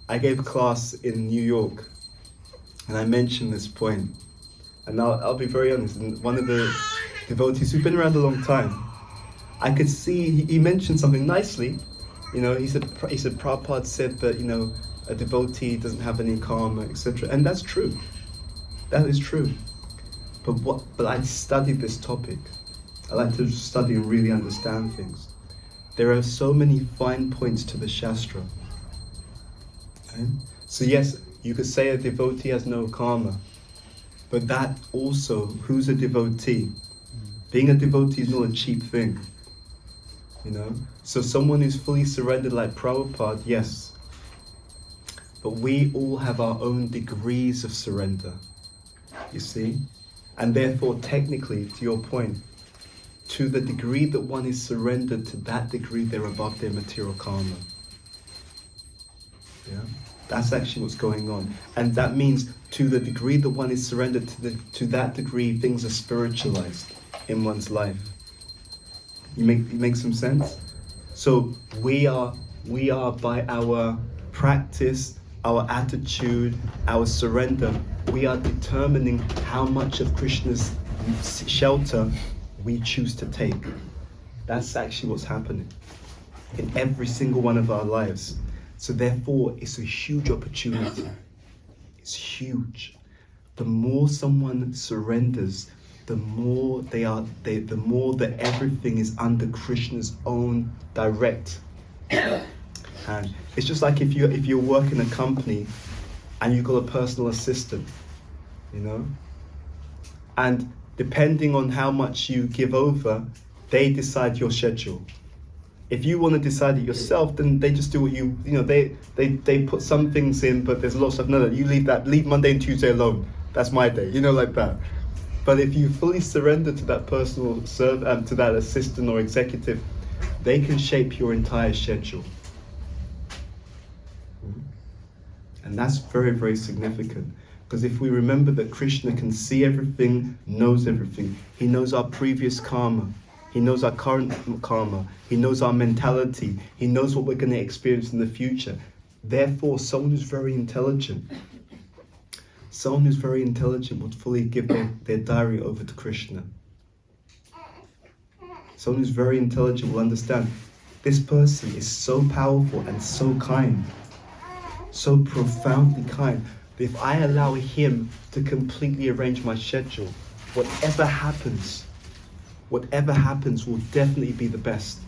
I gave a class in New York, and I mentioned this point. And I'll be very honest. And one of the devotees who've been around a long time, I could see he mentioned something nicely. He said Prabhupada said that a devotee doesn't have any karma, etc. And that's true. That is true. But I studied this topic. I like to study and really understand things. There are so many fine points to the Shastra. Okay? So yes, you could say a devotee has no karma, but that also, who's a devotee? Being a devotee is not a cheap thing. So someone who's fully surrendered like Prabhupada, yes. But we all have our own degrees of surrender, you see? And therefore, technically, to your point, to the degree that one is surrendered, to that degree they're above their material karma. Yeah? That's actually what's going on. And that means to the degree that one is surrendered, to that degree things are spiritualized in one's life. You make some sense? So we are by our practice, our attitude, our surrender, we are determining how much of Krishna's shelter we choose to take. That's actually what's happening in every single one of our lives. So therefore, it's a huge opportunity. It's huge. The more someone surrenders, the more the more that everything is under Krishna's own direct hand. It's just like if you work in a company and you've got a personal assistant, you know, and depending on how much you give over, they decide your schedule. If you want to decide it yourself, then they just do what you know. They put some things in, but there's a lot of stuff. No, you leave Monday and Tuesday alone. That's my day, you know, like that. But if you fully surrender to that personal to that assistant or executive, they can shape your entire schedule. And that's very, very significant. Because if we remember that Krishna can see everything, knows everything, he knows our previous karma, he knows our current karma, he knows our mentality, he knows what we're going to experience in the future. Therefore, someone who's very intelligent would fully give their diary over to Krishna. Someone who's very intelligent will understand this person is so powerful and so kind, so profoundly kind. If I allow him to completely arrange my schedule, whatever happens will definitely be the best.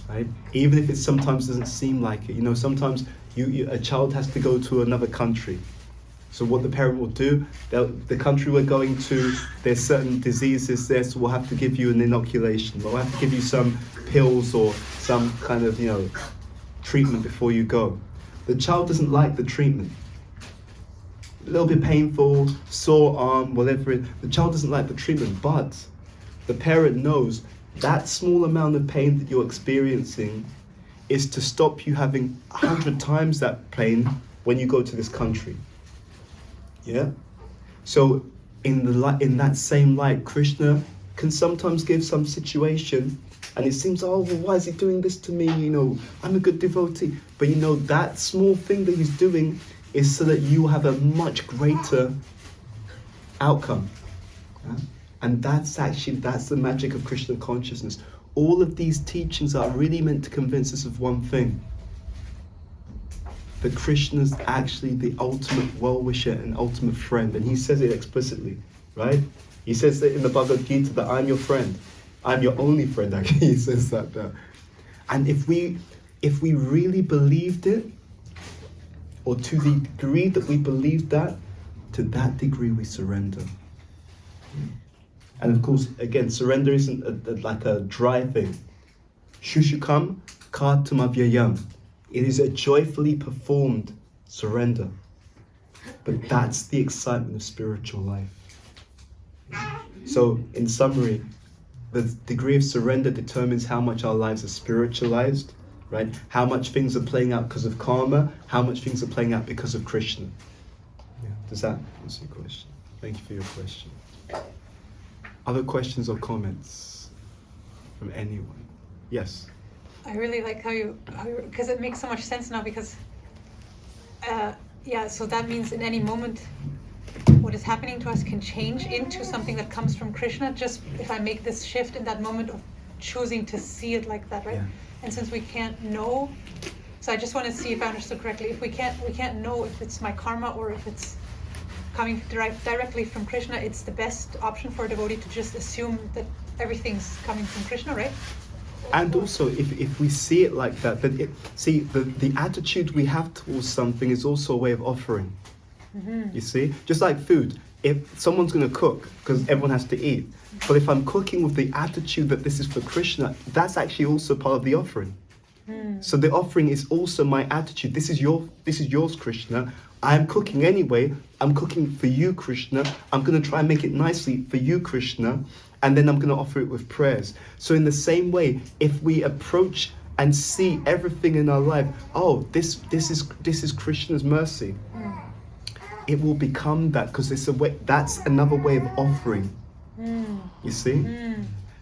Right? Even if it sometimes doesn't seem like it. You know, sometimes a child has to go to another country. So what the parent will do, the country we're going to, there's certain diseases there, so we'll have to give you an inoculation. We'll have to give you some pills or some kind of, you know, treatment before you go. The child doesn't like the treatment. A little bit painful, sore arm, whatever it is. The child doesn't like the treatment, but the parent knows that small amount of pain that you're experiencing is to stop you having 100 times that pain when you go to this country. Yeah? So in that same light, Krishna can sometimes give some situation and it seems, oh, well, why is he doing this to me? You know, I'm a good devotee. But you know, that small thing that he's doing is so that you have a much greater outcome. Yeah? And that's the magic of Krishna consciousness. All of these teachings are really meant to convince us of one thing. That Krishna's actually the ultimate well-wisher and ultimate friend. And he says it explicitly, right? He says that in the Bhagavad Gita that I'm your friend. I'm your only friend, actually. He says that there. And if we really believed it, or to the degree that we believe that, to that degree we surrender. And of course, again, surrender isn't like a dry thing. Shushukam kartumavyayam. It is a joyfully performed surrender. But that's the excitement of spiritual life. So, in summary, the degree of surrender determines how much our lives are spiritualized, right? How much things are playing out because of karma, how much things are playing out because of Krishna. Yeah. Does that answer your question? Thank you for your question. Other questions or comments from anyone? Yes? I really like how you because it makes so much sense now because, so that means in any moment what is happening to us can change into something that comes from Krishna just if I make this shift in that moment of choosing to see it like that, right? Yeah. And since we can't know, so I just want to see if I understood correctly. If we can't know if it's my karma or if it's coming directly from Krishna, it's the best option for a devotee to just assume that everything's coming from Krishna, right? And also, if we see it like that, then the attitude we have towards something is also a way of offering. Mm-hmm. You see? Just like food. If someone's going to cook, because everyone has to eat, but if I'm cooking with the attitude that this is for Krishna, that's actually also part of the offering. Mm. So the offering is also my attitude. This is yours, Krishna. I'm cooking anyway. I'm cooking for you, Krishna. I'm going to try and make it nicely for you, Krishna. And then I'm going to offer it with prayers. So in the same way, if we approach and see everything in our life, oh, this is Krishna's mercy. It will become that because it's a way. That's another way of offering. You see?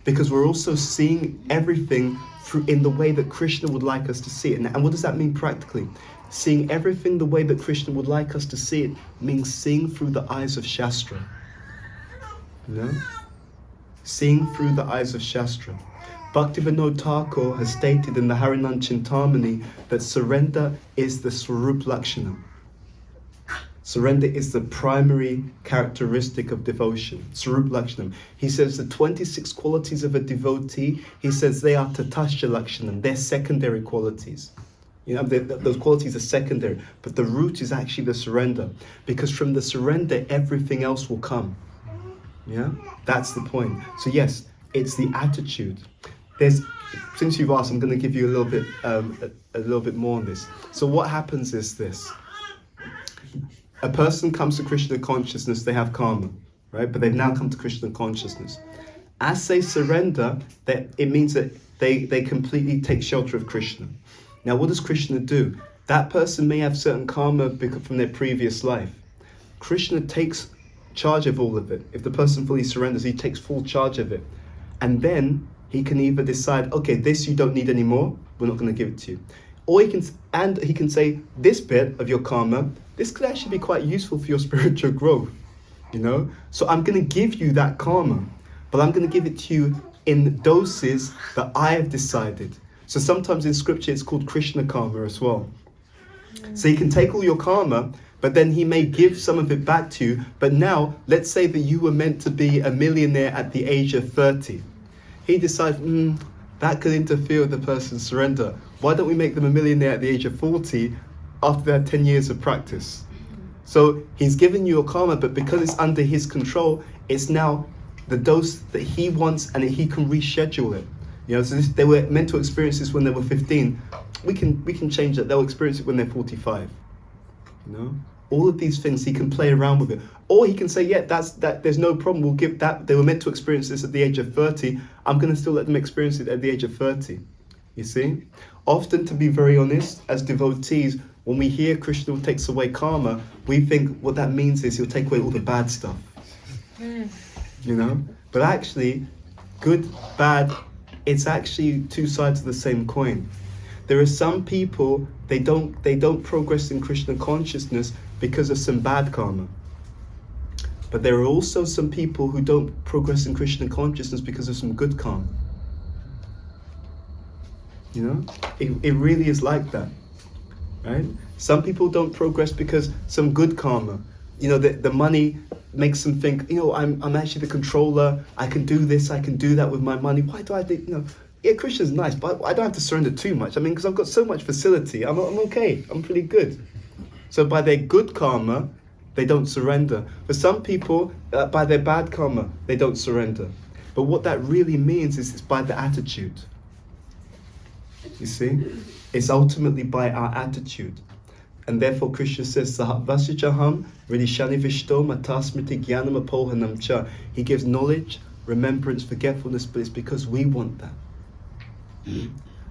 Because we're also seeing everything through in the way that Krishna would like us to see it. And what does that mean practically? Seeing everything the way that Krishna would like us to see it means seeing through the eyes of Shastra. You know? Seeing through the eyes of Shastra. Bhaktivinoda Thakur has stated in the Harinan Chintamani that surrender is the Swarup Lakshana. Surrender is the primary characteristic of devotion. Swarup Lakshanam. He says the 26 qualities of a devotee, he says they are Tatasya Lakshanam. They're secondary qualities. You know, those qualities are secondary. But the root is actually the surrender. Because from the surrender, everything else will come. Yeah? That's the point. So yes, it's the attitude. Since you've asked, I'm going to give you a little bit more on this. So what happens is this. A person comes to Krishna consciousness, they have karma, right? But they've now come to Krishna consciousness. As they surrender, it means that they completely take shelter of Krishna. Now, what does Krishna do? That person may have certain karma from their previous life. Krishna takes charge of all of it. If the person fully surrenders, he takes full charge of it. And then he can either decide, okay, this you don't need anymore, we're not going to give it to you. Or he can say, this bit of your karma, this could actually be quite useful for your spiritual growth, you know? So I'm going to give you that karma, but I'm going to give it to you in doses that I have decided. So sometimes in scripture it's called Krishna karma as well. So he can take all your karma, but then he may give some of it back to you. But now, let's say that you were meant to be a millionaire at the age of 30. He decides, that could interfere with the person's surrender. Why don't we make them a millionaire at the age of 40 after they had 10 years of practice? So he's given you a karma, but because it's under his control, it's now the dose that he wants and he can reschedule it. You know, so they were meant to experience this when they were 15. We can change that. They'll experience it when they're 45. You know? All of these things, he can play around with it. Or he can say, yeah, there's no problem. We'll give that. They were meant to experience this at the age of 30. I'm going to still let them experience it at the age of 30. You see? Often, to be very honest, as devotees, when we hear Krishna takes away karma, we think what that means is he'll take away all the bad stuff. You know? But actually, good, bad, it's actually two sides of the same coin. There are some people, they don't progress in Krishna consciousness because of some bad karma. But there are also some people who don't progress in Krishna consciousness because of some good karma. You know? It really is like that. Right? Some people don't progress because some good karma. You know, the money makes them think, you know, I'm actually the controller, I can do this, I can do that with my money. Why do I think, you know, yeah, Krishna's nice, but I don't have to surrender too much. I mean, because I've got so much facility, I'm okay, I'm pretty good. So by their good karma, they don't surrender. For some people, by their bad karma, they don't surrender. But what that really means is it's by the attitude. You see? It's ultimately by our attitude. And therefore Krishna says, Vasijaham Ridishani Vishto Matasmriti Jnanam Apohanam Cha. He gives knowledge, remembrance, forgetfulness, but it's because we want that.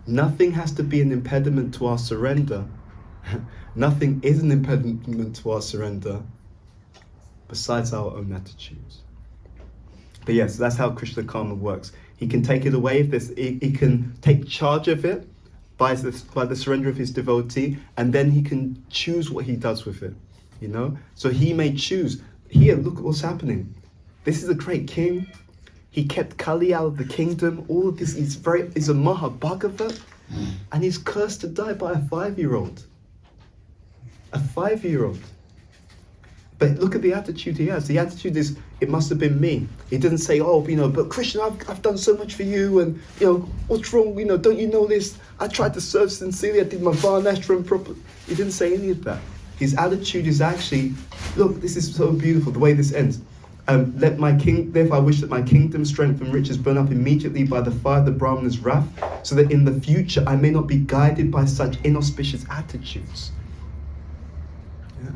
Nothing has to be an impediment to our surrender. Nothing is an impediment to our surrender besides our own attitudes. But yes, that's how Krishna karma works. He can take it away if he can take charge of it by the surrender of his devotee, and then he can choose what he does with it. You know? So he may choose. Here, look at what's happening. This is a great king. He kept Kali out of the kingdom. All of this is a Mahabhagavat, and he's cursed to die by a 5-year-old. A 5-year-old. But look at the attitude he has. The attitude is, it must have been me. He didn't say, oh, you know, but Krishna, I've done so much for you, and, you know, what's wrong? You know, don't you know this? I tried to serve sincerely. I did my varnashram properly. He didn't say any of that. His attitude is actually, look, this is so beautiful, the way this ends. Therefore I wish that my kingdom, strength and riches burn up immediately by the fire of the Brahmana's wrath, so that in the future I may not be guided by such inauspicious attitudes. Yeah.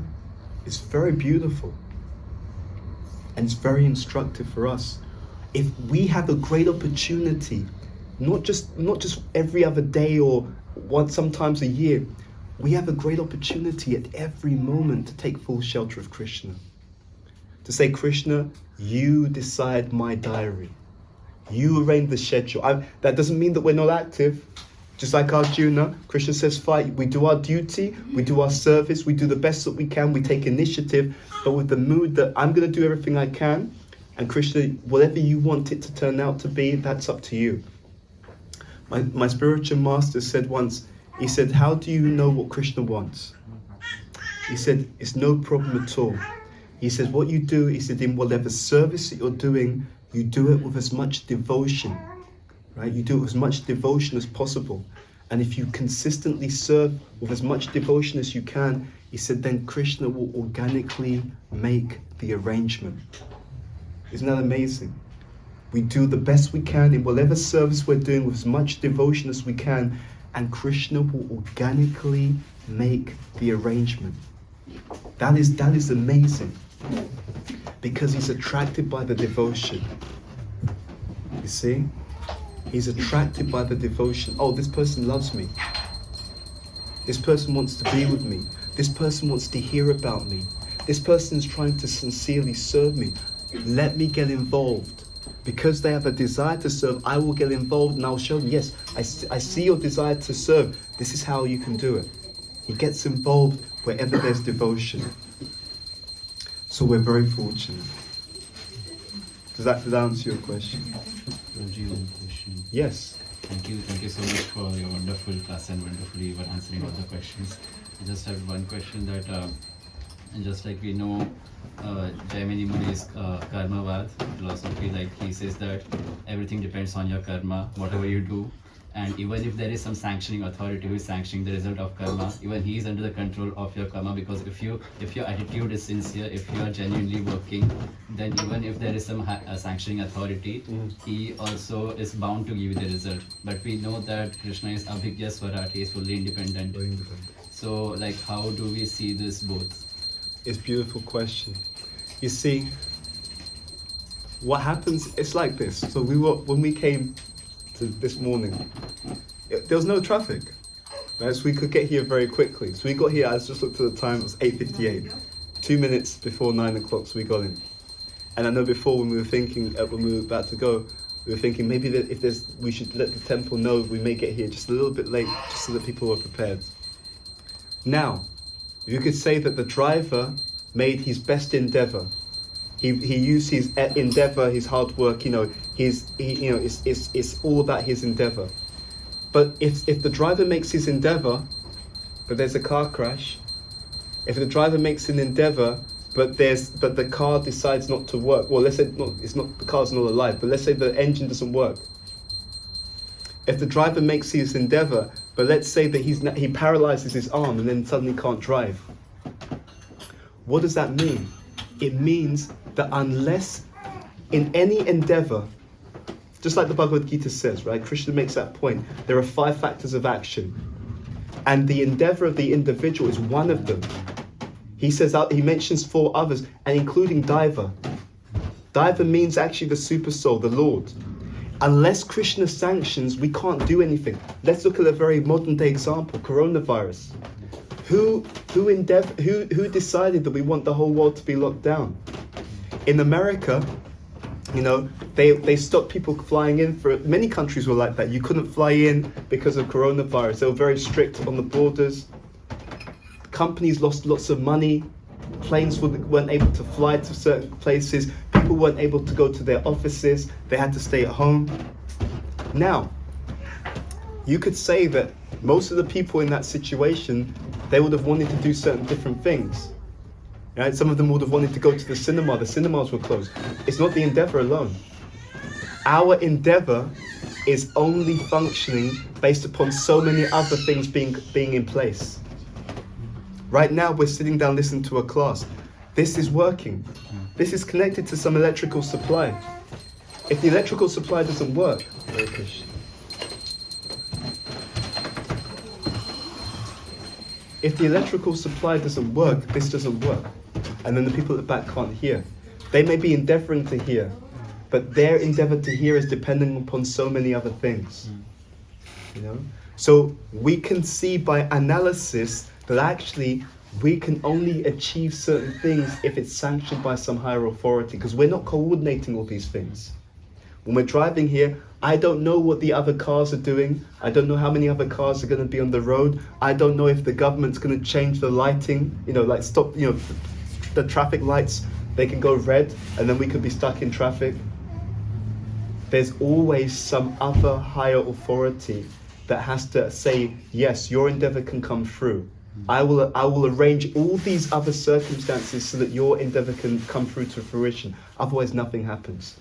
It's very beautiful. And it's very instructive for us. If we have a great opportunity, not just every other day or sometimes a year, we have a great opportunity at every moment to take full shelter of Krishna. To say, Krishna, you decide my diary. You arrange the schedule. That doesn't mean that we're not active. Just like Arjuna, Krishna says, fight. We do our duty, we do our service, we do the best that we can, we take initiative, but with the mood that I'm going to do everything I can, and Krishna, whatever you want it to turn out to be, that's up to you. My spiritual master said once, he said, how do you know what Krishna wants? He said, it's no problem at all. He said, what you do, he said, in whatever service that you're doing, you do it with as much devotion, right? You do it with as much devotion as possible. And if you consistently serve with as much devotion as you can, he said, then Krishna will organically make the arrangement. Isn't that amazing? We do the best we can in whatever service we're doing with as much devotion as we can, and Krishna will organically make the arrangement. That is amazing, because he's attracted by the devotion. You see? He's attracted by the devotion. Oh, this person loves me. This person wants to be with me. This person wants to hear about me. This person is trying to sincerely serve me. Let me get involved. Because they have a desire to serve, I will get involved and I'll show them, yes, I see your desire to serve. This is how you can do it. He gets involved wherever there's devotion. So we're very fortunate. Does that answer your question? Prabhuji, one question. Yes. Thank you so much for your wonderful class and wonderfully you were answering all the questions. I just have one question that, and just like we know, Jaya Muni's karmavad philosophy, like he says that everything depends on your karma, whatever you do, and even if there is some sanctioning authority who is sanctioning the result of karma, even he is under the control of your karma, because if your attitude is sincere, if you are genuinely working, then even if there is some sanctioning authority, he also is bound to give you the result. But we know that Krishna is Abhigya Swarat, he is fully independent. So like how do we see this both? It's a beautiful question. You see, what happens, it's like this. So when we came to this morning, there was no traffic, right? So we could get here very quickly. So we got here, I just looked at the time, it was 8:58. 2 minutes before 9 o'clock, so we got in. And I know before when we were thinking, when we were about to go, we were thinking maybe that we should let the temple know we may get here just a little bit late, just so that people are prepared. Now, you could say that the driver made his best endeavor. He used his endeavor, his hard work. It's all about his endeavor. But if the driver makes his endeavor, but there's a car crash. If the driver makes an endeavor, but the car decides not to work. Well, let's say the car's not alive, but let's say the engine doesn't work. If the driver makes his endeavor, but let's say that he paralyzes his arm and then suddenly can't drive. What does that mean? It means that unless in any endeavor, just like the Bhagavad Gita says, right? Krishna makes that point. There are 5 factors of action. And the endeavor of the individual is one of them. He says, he mentions 4 others, and including Daiva. Daiva means actually the super soul, the Lord. Unless Krishna sanctions, we can't do anything. Let's look at a very modern day example, coronavirus. Who decided that we want the whole world to be locked down? In America, they stopped people flying in. For many countries were like that. You couldn't fly in because of coronavirus. They were very strict on the borders. Companies lost lots of money. Planes weren't able to fly to certain places. People weren't able to go to their offices. They had to stay at home. Now, you could say that most of the people in that situation, they would have wanted to do certain different things. Right? Some of them would have wanted to go to the cinema. The cinemas were closed. It's not the endeavor alone. Our endeavor is only functioning based upon so many other things being in place. Right now, we're sitting down listening to a class. This is working. This is connected to some electrical supply. If the electrical supply doesn't work, if the electrical supply doesn't work, this doesn't work. And then the people at the back can't hear. They may be endeavoring to hear, but their endeavor to hear is dependent upon so many other things. So we can see by analysis that actually we can only achieve certain things if it's sanctioned by some higher authority, because we're not coordinating all these things. When we're driving here, I don't know what the other cars are doing. I don't know how many other cars are going to be on the road. I don't know if the government's going to change the lighting, like stop, the traffic lights, they can go red and then we could be stuck in traffic. There's always some other higher authority that has to say, yes, your endeavor can come through. I will arrange all these other circumstances so that your endeavor can come through to fruition. Otherwise, nothing happens.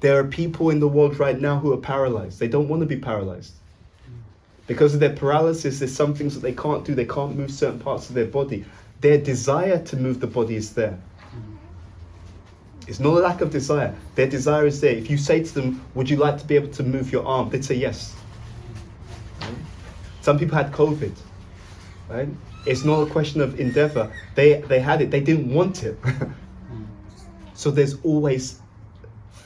There are people in the world right now who are paralyzed. They don't want to be paralyzed. Because of their paralysis, there's some things that they can't do. They can't move certain parts of their body. Their desire to move the body is there. It's not a lack of desire. Their desire is there. If you say to them, would you like to be able to move your arm? They'd say yes. Right? Some people had COVID. Right? It's not a question of endeavor. They had it. They didn't want it. So there's always,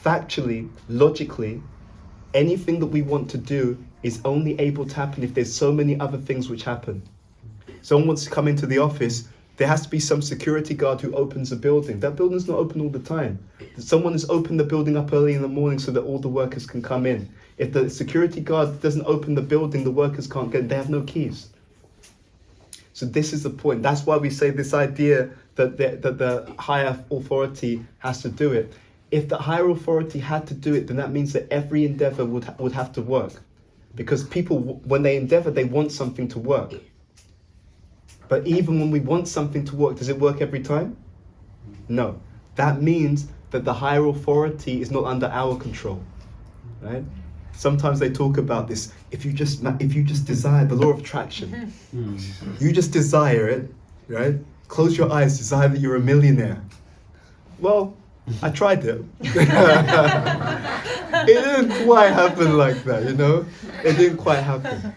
factually, logically, anything that we want to do is only able to happen if there's so many other things which happen. Someone wants to come into the office, there has to be some security guard who opens the building. That building's not open all the time. Someone has opened the building up early in the morning so that all the workers can come in. If the security guard doesn't open the building, the workers can't get in. They have no keys. So this is the point. That's why we say this idea that the higher authority has to do it. If the higher authority had to do it, then that means that every endeavor would have to work. Because people, when they endeavor, they want something to work. But even when we want something to work, does it work every time? No. That means that the higher authority is not under our control, right? Sometimes they talk about this. If you just desire the law of attraction, you just desire it, right? Close your eyes, desire that you're a millionaire. Well, I tried it. It didn't quite happen like that, It didn't quite happen.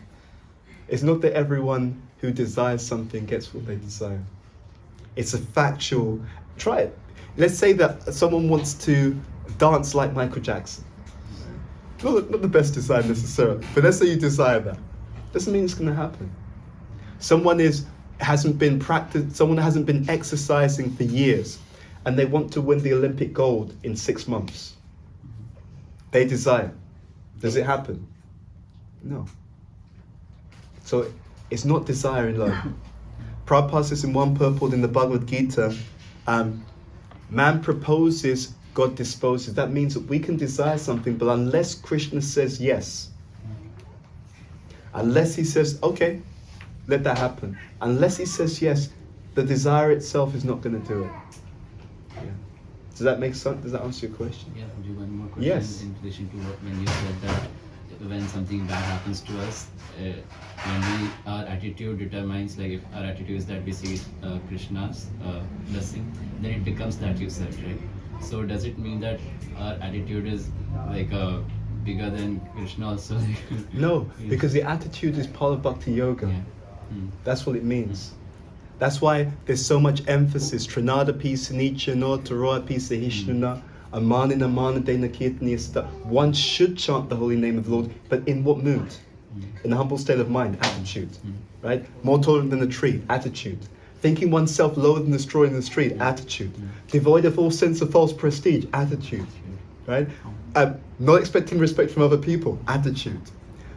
It's not that everyone who desires something gets what they desire. It's a factual. Try it. Let's say that someone wants to dance like Michael Jackson. Not the best desire necessarily, but let's say you desire that. Doesn't mean it's going to happen. Someone hasn't been exercising for years, and they want to win the Olympic gold in 6 months. They desire. Does it happen? No. So it's not desire in love. Prabhupada says in one purport in the Bhagavad Gita, man proposes, God disposes. That means that we can desire something, but unless Krishna says yes, unless he says, okay, let that happen, unless he says yes, the desire itself is not going to do it. Yeah. Does that make sense? Does that answer your question? Yeah, I'll do one more question. Yes. In relation to when you said that when something bad happens to us, our attitude determines, like if our attitude is that we see Krishna's blessing, then it becomes that you said, right? So does it mean that our attitude is like bigger than Krishna also? No, because the attitude is part of Bhakti Yoga. Yeah. That's what it means. That's why there's so much emphasis. Trinada pi sanicha no taroa pi sahishnuna amanina manadena kirtaniyasta. One should chant the holy name of the Lord, but in what mood? In a humble state of mind, attitude. Right? More tolerant than a tree, attitude. Thinking oneself lower than the straw in the street, attitude. Devoid of all sense of false prestige, attitude. Right? Not expecting respect from other people, attitude.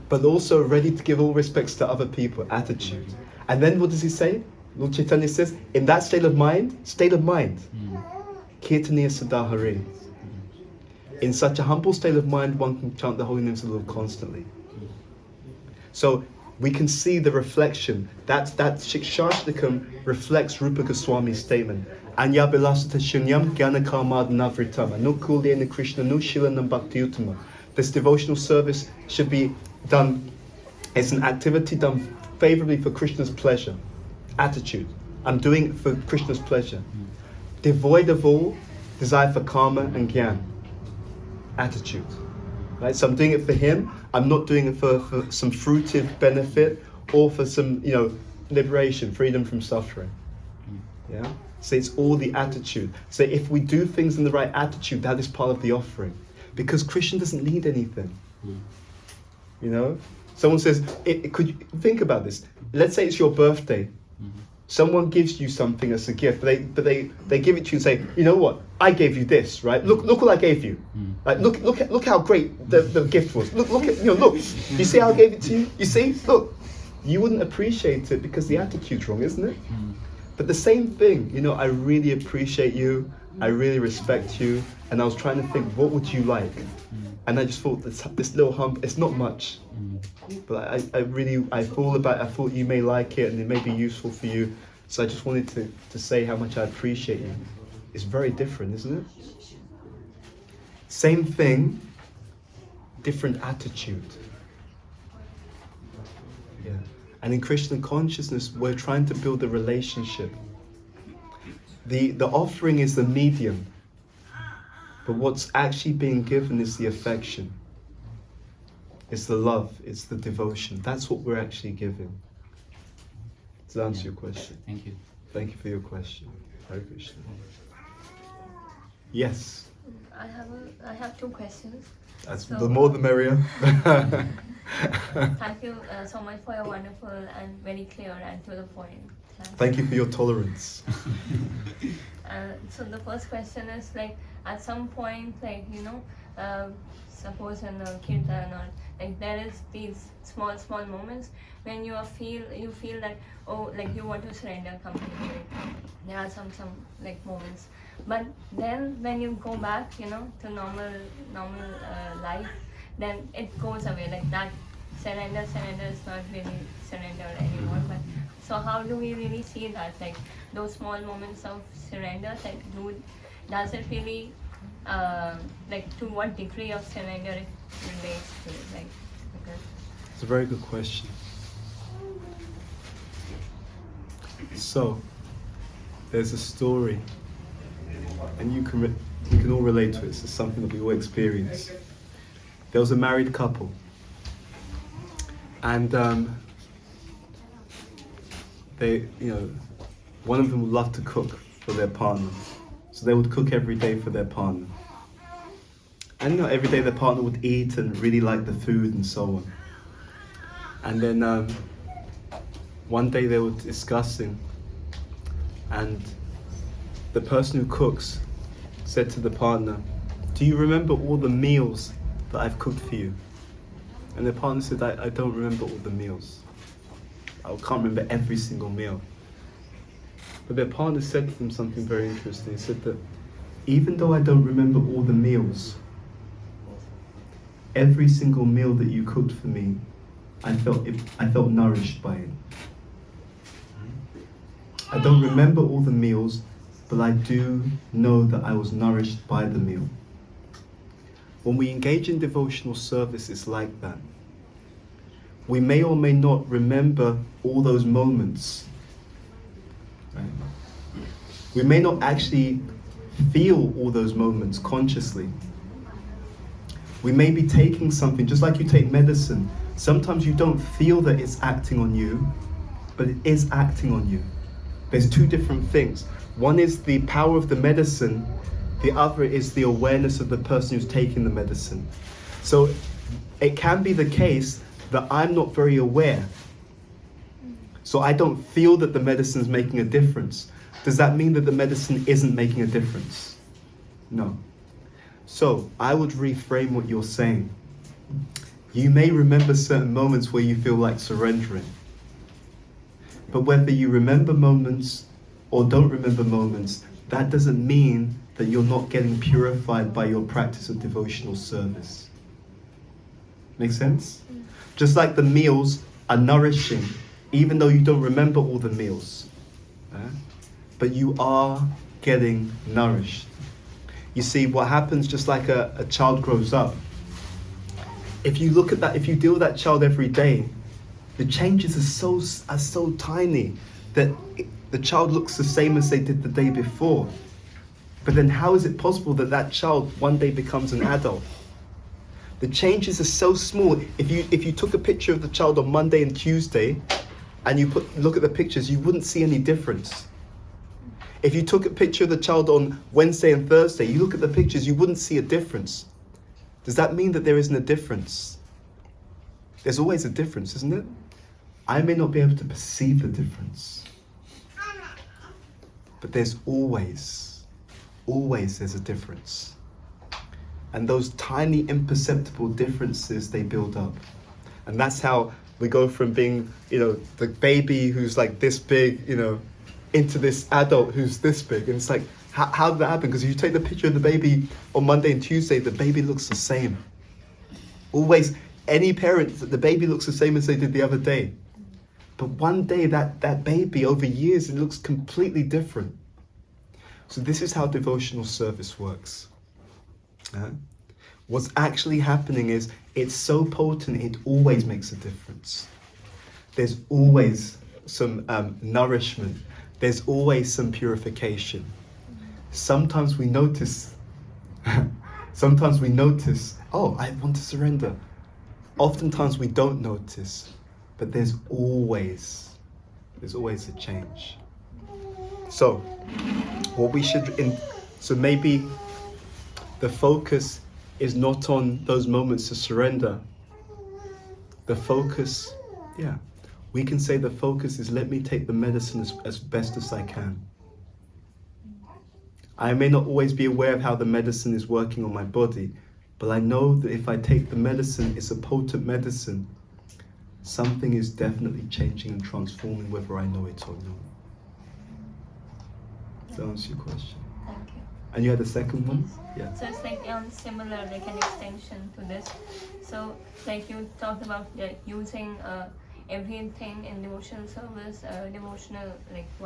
But also ready to give all respects to other people, attitude. And then what does he say? Lord Chaitanya says, in that state of mind, Kirtaniya Sada Hare. In such a humble state of mind, one can chant the holy names of the Lord constantly. So we can see the reflection. That Shikshashtakam reflects Rupa Goswami's statement. Anya Bilasata Shunyam Gyana Karmad Navritam Anukulyena Krishna Nushilanam Bhakti Uttama. This devotional service should be done, it's an activity done favorably for Krishna's pleasure. Attitude. I'm doing it for Krishna's pleasure. Devoid of all desire for karma and gyan. Attitude. Right? So I'm doing it for him. I'm not doing it for some fruitive benefit or for some, liberation, freedom from suffering. Yeah? So it's all the attitude. So if we do things in the right attitude, that is part of the offering. Because Krishna doesn't need anything. Someone says, could you think about this? Let's say it's your birthday. Someone gives you something as a gift, but they give it to you and say, you know what? I gave you this, right? Look what I gave you. Like look how great the gift was. Look at look. You see how I gave it to you? You see? Look. You wouldn't appreciate it because the attitude's wrong, isn't it? But the same thing, I really appreciate you. I really respect you. And I was trying to think, what would you like? And I just thought this little hump, it's not much. But I thought you may like it and it may be useful for you. So I just wanted to say how much I appreciate you. It's very different, isn't it? Same thing, different attitude. Yeah. And in Krishna consciousness, we're trying to build a relationship. The offering is the medium, but what's actually being given is the affection. It's the love, it's the devotion. That's what we're actually giving. Does that answer your question? Thank you. Thank you for your question. Hare Krishna. Yes. I have two questions. That's So- the more the merrier. Thank you so much for your wonderful and very clear and to the point class. Thank you for your tolerance. So the first question is like at some point suppose in a kirtan or like there is these small moments when you feel that you want to surrender completely. There are some like moments, but then when you go back to normal life, then it goes away. Like that surrender is not really surrender anymore. But so how do we really see that, like those small moments of surrender, like does it really to what degree of surrender it relates to, like, because It's a very good question. So, there's a story, and you can all relate to it. It's something that we all experience. There was a married couple, and they, one of them would love to cook for their partner, so they would cook every day for their partner. And every day their partner would eat and really like the food and so on. And then one day they were discussing, and the person who cooks said to the partner, "Do you remember all the meals that I've cooked for you?" And the partner said, I don't remember all the meals. I can't remember every single meal. But their partner said to them something very interesting. He said that even though I don't remember all the meals, every single meal that you cooked for me, I felt nourished by it. I don't remember all the meals, but I do know that I was nourished by the meal. When we engage in devotional service, it's like that. We may or may not remember all those moments. Right? We may not actually feel all those moments consciously. We may be taking something, just like you take medicine. Sometimes you don't feel that it's acting on you, but it is acting on you. There's two different things. One is the power of the medicine, the other is the awareness of the person who's taking the medicine. So it can be the case that I'm not very aware. So I don't feel that the medicine is making a difference. Does that mean that the medicine isn't making a difference? No. So I would reframe what you're saying. You may remember certain moments where you feel like surrendering. But whether you remember moments or don't remember moments, that doesn't mean that you're not getting purified by your practice of devotional service. Make sense? Just like the meals are nourishing, even though you don't remember all the meals. But you are getting nourished. You see, what happens just like a child grows up, if you look at that, if you deal with that child every day, the changes are so tiny that the child looks the same as they did the day before. But then how is it possible that that child one day becomes an adult? The changes are so small. If you took a picture of the child on Monday and Tuesday, and you look at the pictures, you wouldn't see any difference. If you took a picture of the child on Wednesday and Thursday, you look at the pictures, you wouldn't see a difference. Does that mean that there isn't a difference? There's always a difference, isn't it? I may not be able to perceive the difference. but there's always there's a difference. And those tiny imperceptible differences, they build up. And that's how we go from being, the baby who's like this big, into this adult who's this big. And it's like, how did that happen? Because if you take the picture of the baby on Monday and Tuesday, the baby looks the same. Always, any parent, the baby looks the same as they did the other day. But one day, that baby, over years, it looks completely different. So this is how devotional service works. What's actually happening is, it's so potent, it always makes a difference. There's always some nourishment. There's always some purification. Sometimes we notice, oh, I want to surrender. Oftentimes we don't notice, but there's always a change. So, what we should, so maybe the focus is not on those moments of surrender. The focus, we can say the focus is, let me take the medicine as best as I can. I may not always be aware of how the medicine is working on my body, but I know that if I take the medicine, it's a potent medicine. Something is definitely changing and transforming, whether I know it or not. Does that answer your question? Thank you. And you had a second one? Yeah. So it's like similar, like an extension to this. So like you talked about using everything in devotional service, devotional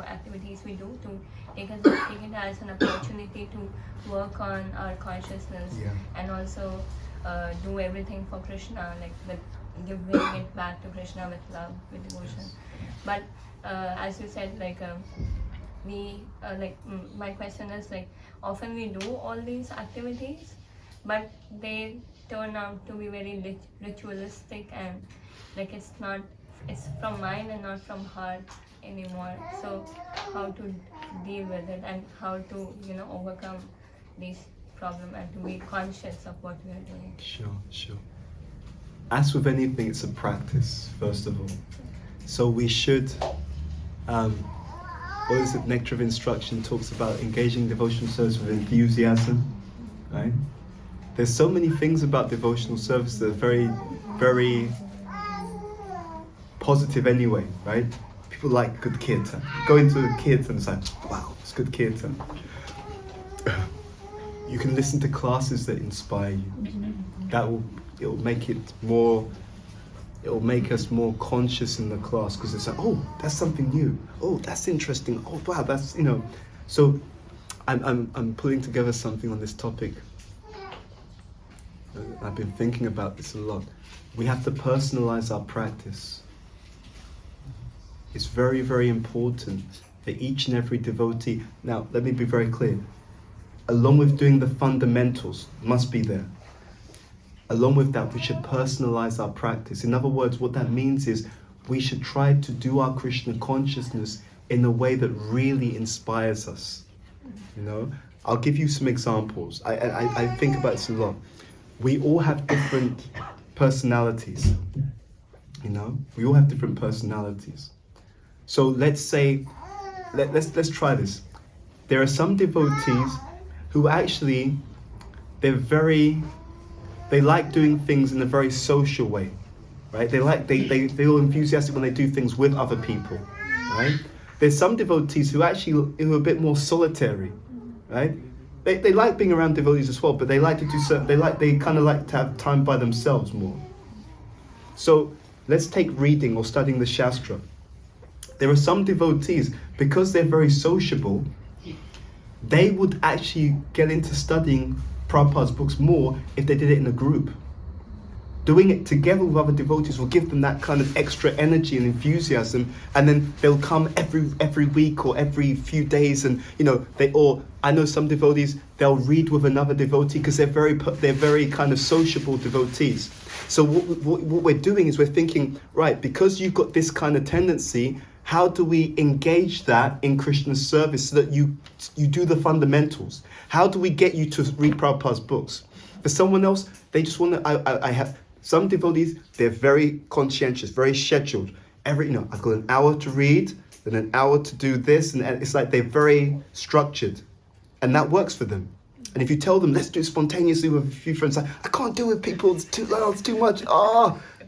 activities we do to take it as an opportunity to work on our consciousness, and also do everything for Krishna, with giving it back to Krishna with love, with devotion. But as you said, my question is, often we do all these activities, but they turn out to be very ritualistic, and it's from mind and not from heart anymore. So how to deal with it, and how to overcome these problems, and to be conscious of what we are doing. Sure. As with anything, it's a practice, first of all. So we should, what is it, Nectar of Instruction talks about engaging devotional service with enthusiasm, right? There's so many things about devotional service that are very, very positive anyway, right? People like good kirtan. Go into a kirtan, it's like, wow, it's good kirtan. You can listen to classes that inspire you. It'll make us more conscious in the class, because it's like, oh, that's something new. Oh, that's interesting. Oh, wow, that's, So I'm putting together something on this topic. I've been thinking about this a lot. We have to personalize our practice. It's very, very important that each and every devotee, now let me be very clear, along with doing the fundamentals, must be there. Along with that, we should personalize our practice. In other words, what that means is we should try to do our Krishna consciousness in a way that really inspires us. I'll give you some examples. I think about this a lot. We all have different personalities. We all have different personalities. So let's say, let's try this. There are some devotees who actually, they like doing things in a very social way, right? They feel enthusiastic when they do things with other people, right? There's some devotees who are a bit more solitary, right? They like being around devotees as well, but they like to do certain, they kind of like to have time by themselves more. So let's take reading or studying the Shastra. There are some devotees, because they're very sociable, they would actually get into studying Prabhupada's books more if they did it in a group. Doing it together with other devotees will give them that kind of extra energy and enthusiasm, and then they'll come every week or every few days, and I know some devotees, they'll read with another devotee because they're very kind of sociable devotees. So what we're doing is we're thinking, right, because you've got this kind of tendency, how do we engage that in Krishna's service so that you do the fundamentals? How do we get you to read Prabhupada's books? For someone else, they just want to, I have some devotees, they're very conscientious, very scheduled. I've got an hour to read, then an hour to do this, and it's like they're very structured, and that works for them. And if you tell them, let's do it spontaneously with a few friends, like, I can't do it with people, it's too loud, it's too much,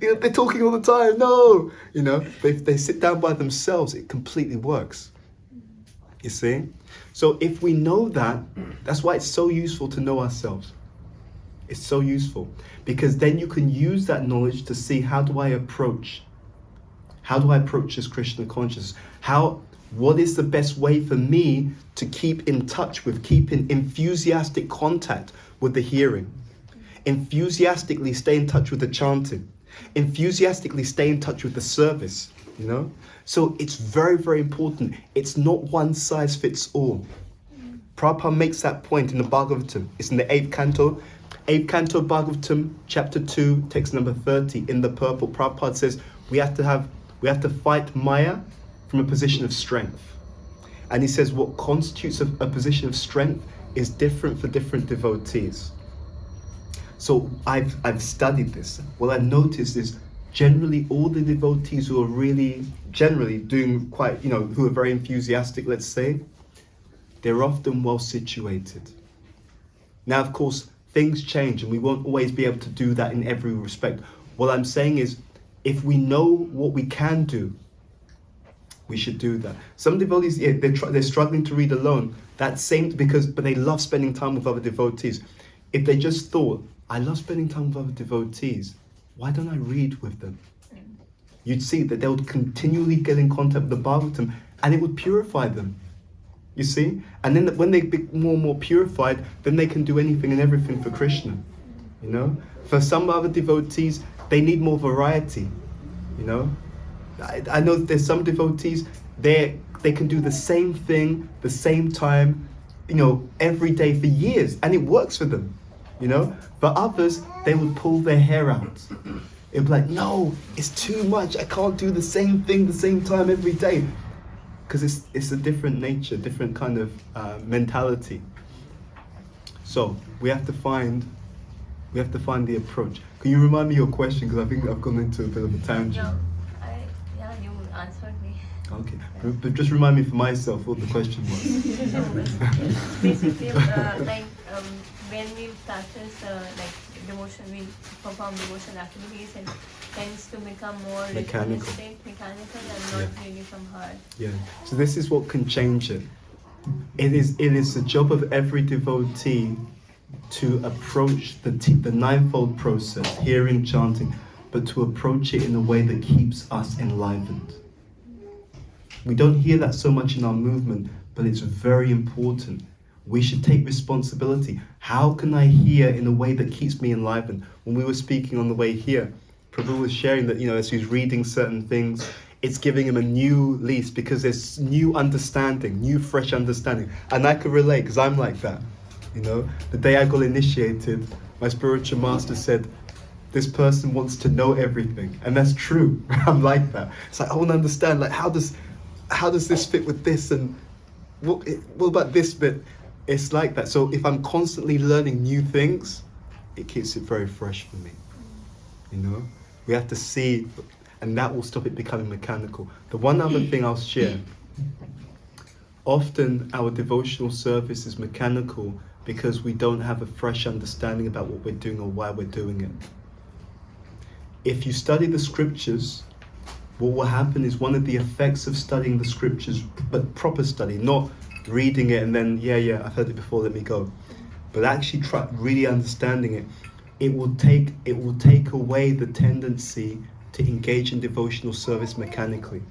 they're talking all the time, no. If they sit down by themselves, it completely works. You see? So if we know that, that's why it's so useful to know ourselves. It's so useful, because then you can use that knowledge to see, how do I approach this Krishna consciousness? What is the best way for me to keep in touch with, keep in enthusiastic contact with the hearing? Enthusiastically stay in touch with the chanting. Enthusiastically stay in touch with the service, So it's very, very important. It's not one size fits all. Prabhupada makes that point in the Bhagavatam. It's in the 8th canto. 8th canto Bhagavatam, chapter 2, text number 30, in the Purport. Prabhupada says we have to fight Maya from a position of strength. And he says what constitutes a position of strength is different for different devotees. So I've studied this. What I've noticed is generally all the devotees who are really generally doing quite, who are very enthusiastic, let's say, they're often well situated. Now, of course, things change and we won't always be able to do that in every respect. What I'm saying is, if we know what we can do, we should do that. Some devotees, they're struggling to read alone. But they love spending time with other devotees. If they just thought, I love spending time with other devotees, why don't I read with them? You'd see that they would continually get in contact with the Bhagavatam, and it would purify them. You see? And then when they be more and more purified, then they can do anything and everything for Krishna. For some other devotees, they need more variety. I know there's some devotees, they can do the same thing, the same time, every day for years, and it works for them. For others, they would pull their hair out. It'd be like, no, it's too much. I can't do the same thing the same time every day. Because it's a different nature, different kind of mentality. So we have to find the approach. Can you remind me your question? Because I think I've gone into a bit of a tangent. You answered me. Okay, but just remind me for myself what the question was. Basically, when we practice devotion, we perform devotional activities, and tends to become more Mechanical. mechanical and not really from heart. Yeah. So this is what can change it. It is the job of every devotee to approach the ninefold process, hearing, chanting, but to approach it in a way that keeps us enlivened. We don't hear that so much in our movement, but it's very important. We should take responsibility. How can I hear in a way that keeps me enlivened? When we were speaking on the way here, Prabhu was sharing that, as he's reading certain things, it's giving him a new lease because there's new understanding, new fresh understanding. And I could relate because I'm like that. The day I got initiated, my spiritual master said, this person wants to know everything. And that's true. I'm like that. It's like, I want to understand, how does this fit with this? And what about this bit? It's like that. So if I'm constantly learning new things, it keeps it very fresh for me. We have to see, and that will stop it becoming mechanical. The one other thing I'll share, often our devotional service is mechanical because we don't have a fresh understanding about what we're doing or why we're doing it. If you study the scriptures, what will happen is one of the effects of studying the scriptures, but proper study, not reading it and then, I've heard it before, let me go. But actually try really understanding it. It will take away the tendency to engage in devotional service mechanically.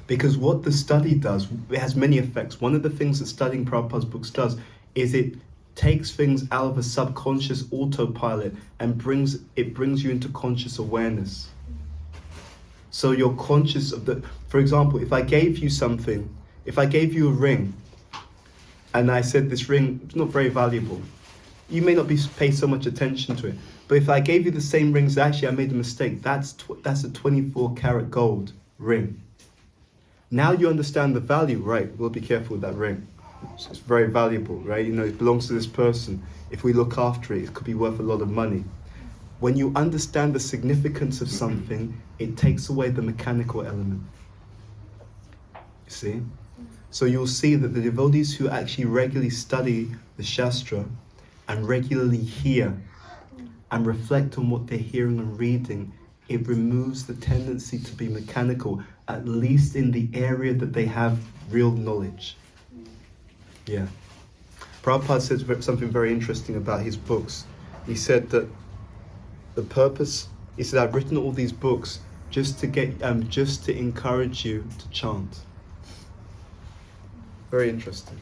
Because what the study does, it has many effects. One of the things that studying Prabhupada's books does is it takes things out of a subconscious autopilot and brings you into conscious awareness. So you're conscious of for example, if I gave you a ring, and I said this ring is not very valuable, you may not pay so much attention to it. But if I gave you the same rings, actually I made a mistake. That's a 24 karat gold ring. Now you understand the value, right? We'll be careful with that ring. It's very valuable, right? It belongs to this person. If we look after it, it could be worth a lot of money. When you understand the significance of something, it takes away the mechanical element. See? So you'll see that the devotees who actually regularly study the Shastra and regularly hear and reflect on what they're hearing and reading, it removes the tendency to be mechanical, at least in the area that they have real knowledge. Yeah. Prabhupada said something very interesting about his books. He said that the purpose, he said, I've written all these books just to encourage you to chant. Very interesting.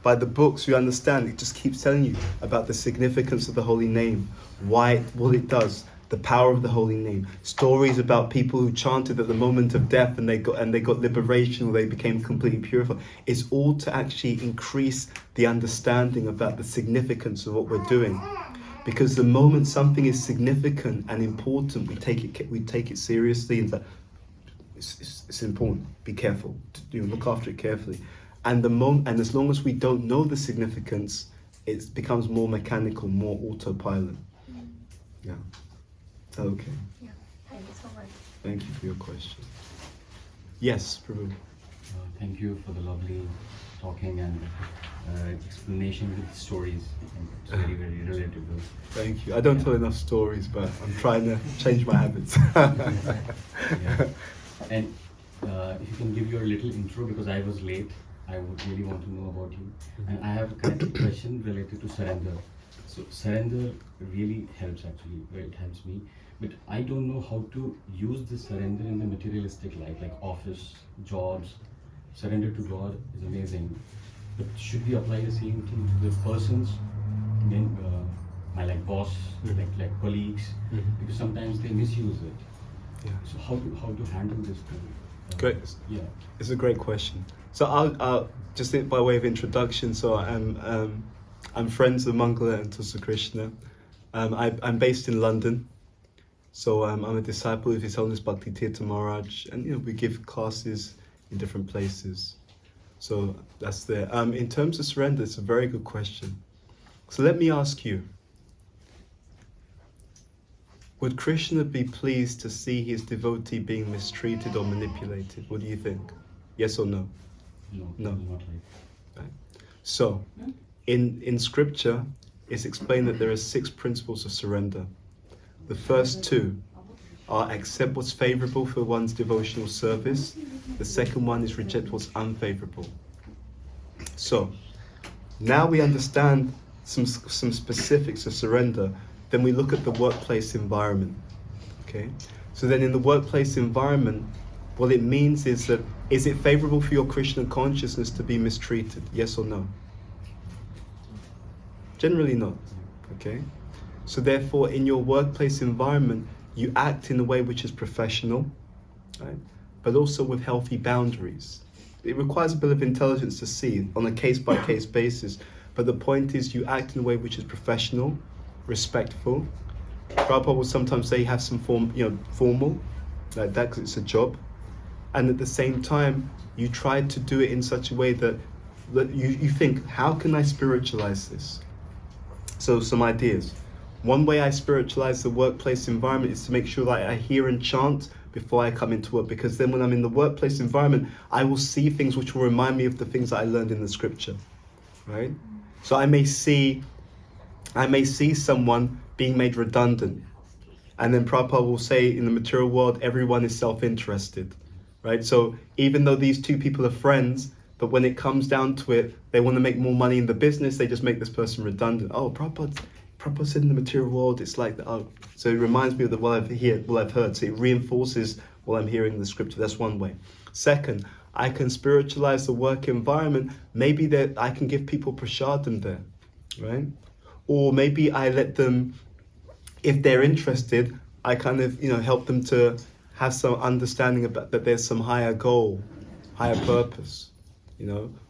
By the books, you understand, it just keeps telling you about the significance of the holy name, what it does, the power of the holy name. Stories about people who chanted at the moment of death and they got liberation, or they became completely purified. It's all to actually increase the understanding about the significance of what we're doing. Because the moment something is significant and important, we take it seriously, and it's important. Be careful. Look after it carefully. And as long as we don't know the significance, it becomes more mechanical, more autopilot. Yeah. Okay. Yeah. Thank you so much. Thank you for your question. Yes, Prabhu. Thank you for the lovely talking and explanation with stories. It's very, very relatable. Thank you. I don't tell enough stories, but I'm trying to change my habits. Yeah. And if you can give your little intro, because I was late, I would really want to know about you. And I have a kind of question related to surrender. So surrender really helps, actually, it helps me. But I don't know how to use this surrender in the materialistic life, like office, jobs. Surrender to God is amazing. But should we apply the same thing to the persons, my boss, like colleagues? Because sometimes they misuse it. Yeah. So how to handle this thing? Great. Yeah. It's a great question. So I'll just by way of introduction. So I'm friends with Mangala and Tusa Krishna. I'm based in London. So I'm a disciple of His Holiness Bhakti Tirtha Maharaj, and we give classes in different places. So that's there. In terms of surrender, it's a very good question. So let me ask you, would Krishna be pleased to see his devotee being mistreated or manipulated? What do you think? Yes or no? No. No. Not like. Right. So, in scripture, it's explained that there are 6 principles of surrender. The first 2 are accept what's favorable for one's devotional service. The second one is reject what's unfavorable. So, now we understand some specifics of surrender. Then we look at the workplace environment. Okay? So then in the workplace environment, what it means is that, is it favorable for your Krishna consciousness to be mistreated? Yes or no? Generally not. Okay? So therefore, in your workplace environment, you act in a way which is professional, right? But also with healthy boundaries. It requires a bit of intelligence to see on a case-by-case basis, but the point is you act in a way which is professional, respectful. Prabhupada will sometimes say have some formal, like that, because it's a job. And at the same time, you try to do it in such a way that you think, how can I spiritualize this? So some ideas. One way I spiritualize the workplace environment is to make sure that I hear and chant before I come into work, because then when I'm in the workplace environment, I will see things which will remind me of the things that I learned in the scripture, right? So I may see someone being made redundant, and then Prabhupada will say in the material world, everyone is self-interested, right? So even though these 2 people are friends, but when it comes down to it, they want to make more money in the business, they just make this person redundant. Oh, Prabhupada said in the material world, it's like that. Oh. So it reminds me of what I've heard. So it reinforces what I'm hearing in the scripture. That's one way. Second, I can spiritualize the work environment. Maybe that I can give people prasadam there, right? Or maybe I let them, if they're interested, I kind of help them to have some understanding about that there's some higher goal, higher purpose,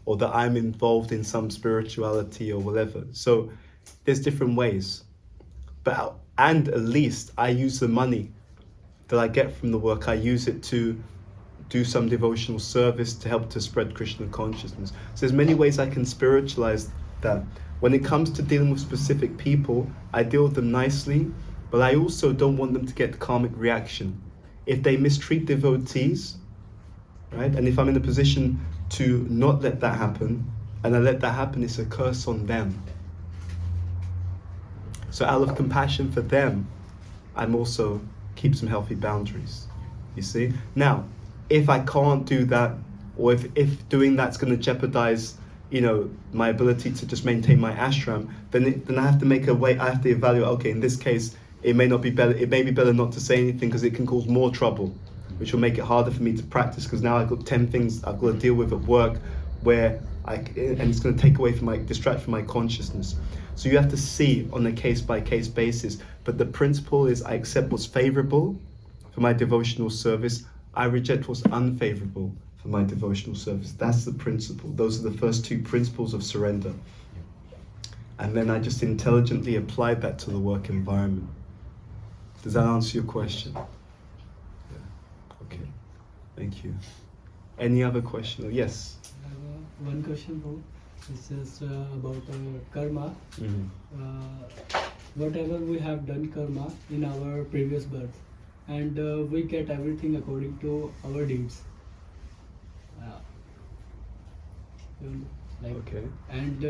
or that I'm involved in some spirituality or whatever. So there's different ways, and at least I use the money that I get from the work, I use it to do some devotional service to help to spread Krishna consciousness. So there's many ways I can spiritualize that. When it comes to dealing with specific people, I deal with them nicely, but I also don't want them to get karmic reaction. If they mistreat devotees, right? And if I'm in a position to not let that happen, and I let that happen, it's a curse on them. So out of compassion for them, I'm also keep some healthy boundaries, you see? Now, if I can't do that, or if doing that's going to jeopardize, my ability to just maintain my ashram, then I have to make a way. I have to evaluate. Okay, in this case, it may not be better. It may be better not to say anything because it can cause more trouble, which will make it harder for me to practice. Because now I've got 10 things I've got to deal with at work, and it's going to take away distract from my consciousness. So you have to see on a case-by-case basis. But the principle is, I accept what's favorable for my devotional service. I reject what's unfavorable for my devotional service. That's the principle. Those are the first two principles of surrender. And then I just intelligently applied that to the work environment. Does that answer your question? Yeah. Okay. Thank you. Any other question? Yes. One question, Bro. This is about karma. Whatever we have done karma in our previous birth, and we get everything according to our deeds. Okay. And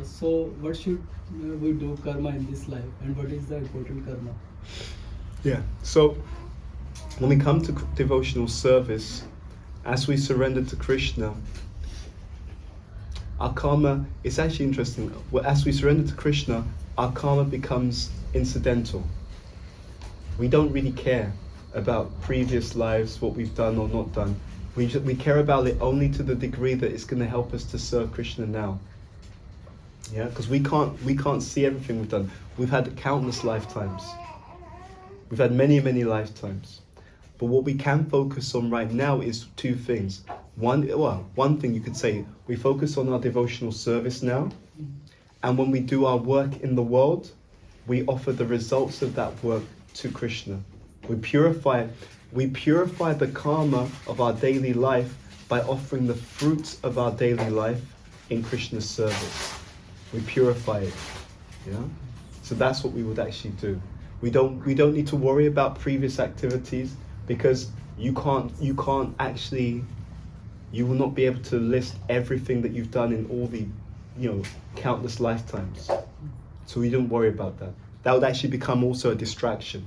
so what should we do karma in this life, and what is the important karma? Yeah. So when we come to devotional service, as we surrender to Krishna, our karma, it's actually interesting. As we surrender to Krishna, our karma becomes incidental. We don't really care about previous lives, what we've done or not done. We care about it only to the degree that it's going to help us to serve Krishna now. Yeah, because we can't see everything we've done. We've had countless lifetimes. We've had many, many lifetimes. But what we can focus on right now is two things. One thing you could say, we focus on our devotional service now. And when we do our work in the world, we offer the results of that work to Krishna. We purify the karma of our daily life by offering the fruits of our daily life in Krishna's service. We purify it. Yeah? So that's what we would actually do. We don't need to worry about previous activities, because you will not be able to list everything that you've done in all the countless lifetimes. So we don't worry about that. That would actually become also a distraction.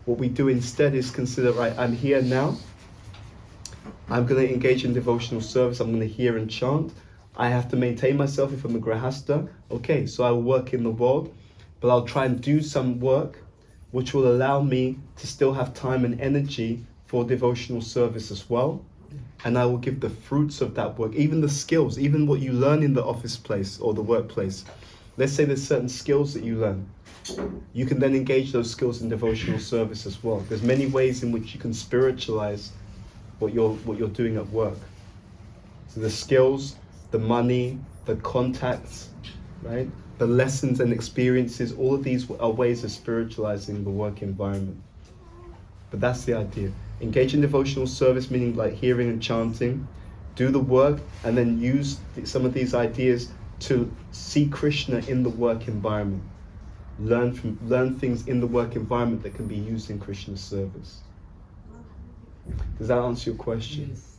What we do instead is consider, right, I'm here now. I'm going to engage in devotional service. I'm going to hear and chant. I have to maintain myself if I'm a grahasta. Okay, so I will work in the world, but I'll try and do some work which will allow me to still have time and energy for devotional service as well. And I will give the fruits of that work, even the skills, even what you learn in the office place or the workplace. Let's say there's certain skills that you learn. You can then engage those skills in devotional service as well. There's many ways in which you can spiritualize what you're doing at work. So the skills, the money, the contacts, right? The lessons and experiences, all of these are ways of spiritualizing the work environment. But that's the idea. Engage in devotional service, meaning like hearing and chanting, do the work, and then use some of these ideas to see Krishna in the work environment. Learn things in the work environment that can be used in Krishna's service. Does that answer your question? Yes.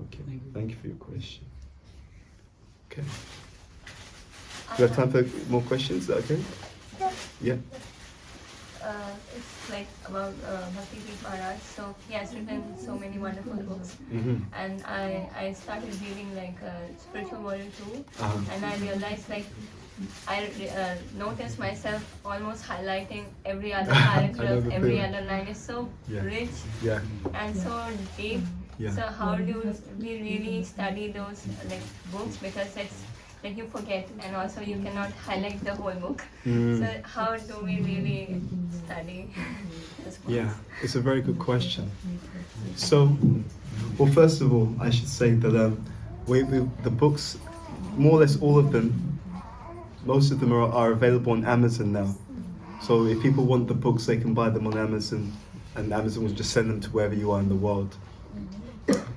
Okay. Thank you for your question. Okay. Do we have time for more questions? Is that okay? Yeah. It's like about Bhakti Maharaj. So he has written so many wonderful books, and I started reading like Spiritual Warrior 2, and I realized like I noticed myself almost highlighting every other paragraph, every other line is so rich and so deep. So how do we really study those like books, because it's like you forget, and also you cannot highlight the whole book. So how do we really study this book? Yeah, it's a very good question. So, well, first of all, I should say that the books, more or less all of them, most of them are available on Amazon now. So if people want the books, they can buy them on Amazon, and Amazon will just send them to wherever you are in the world.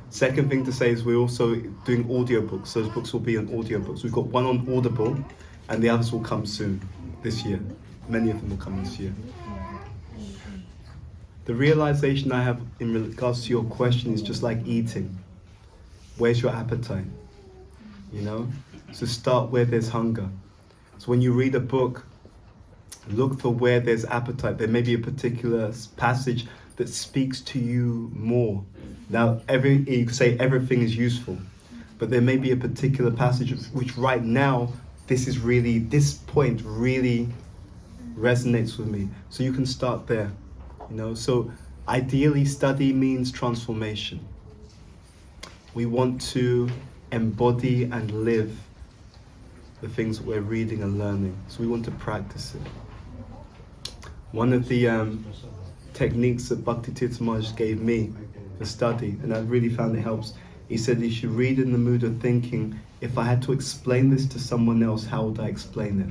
Second thing to say is we're also doing audiobooks. Those books will be on audiobooks. We've got one on Audible, and the others will come soon, this year. Many of them will come this year. The realization I have in regards to your question is just like eating. where's your appetite? You know? So start where there's hunger. So when you read a book, look for where there's appetite. There may be a particular passage that speaks to you more. Now, you could say everything is useful, but there may be a particular passage which right now, this point really resonates with me. So you can start there, you know. So ideally, study means transformation. We want to embody and live the things that we're reading and learning. So we want to practice it. One of the techniques that Bhakti Tirtha Maharaj gave me for study, and I really found it helps, he said you should read in the mood of thinking, if I had to explain this to someone else, how would I explain it?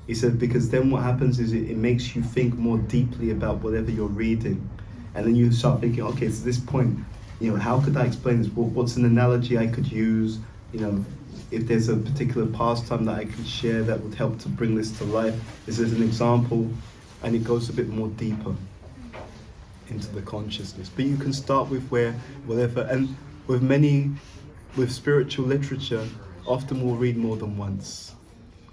He said, because then what happens is it makes you think more deeply about whatever you're reading. And then you start thinking, okay, so this point, you know, how could I explain this? What's an analogy I could use? You know, if there's a particular pastime that I could share that would help to bring this to life, this is an example, and it goes a bit more deeper into the consciousness. But you can start with whatever, and with spiritual literature, often we'll read more than once,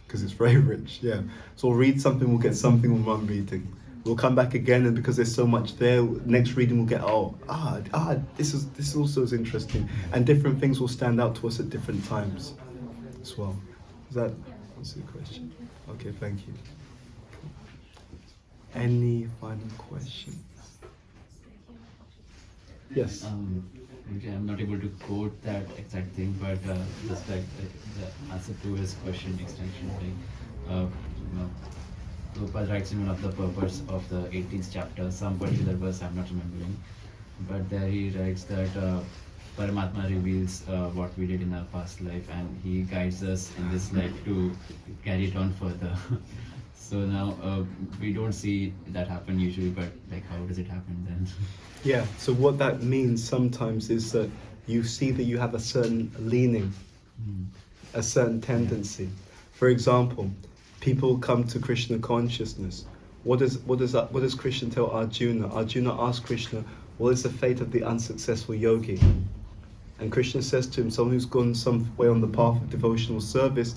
because it's very rich, yeah. So we'll read something, we'll get something on one reading. We'll come back again, and because there's so much there, next reading we'll get, this also is interesting. And different things will stand out to us at different times as well. Does that answer the question? Okay, thank you. Any final questions? Yes. Okay, I'm not able to quote that exact thing, but just like the answer to his question extension, Prabhupada writes in one of the purports of the 18th chapter, some particular verse I'm not remembering, but there he writes that Paramatma reveals what we did in our past life, and he guides us in this life to carry it on further. So now we don't see that happen usually, but like how does it happen then? Yeah, so what that means sometimes is that you see that you have a certain leaning, a certain tendency. For example, people come to Krishna consciousness. What does Krishna tell Arjuna? Arjuna asks Krishna, what is the fate of the unsuccessful yogi? And Krishna says to him, someone who's gone some way on the path of devotional service,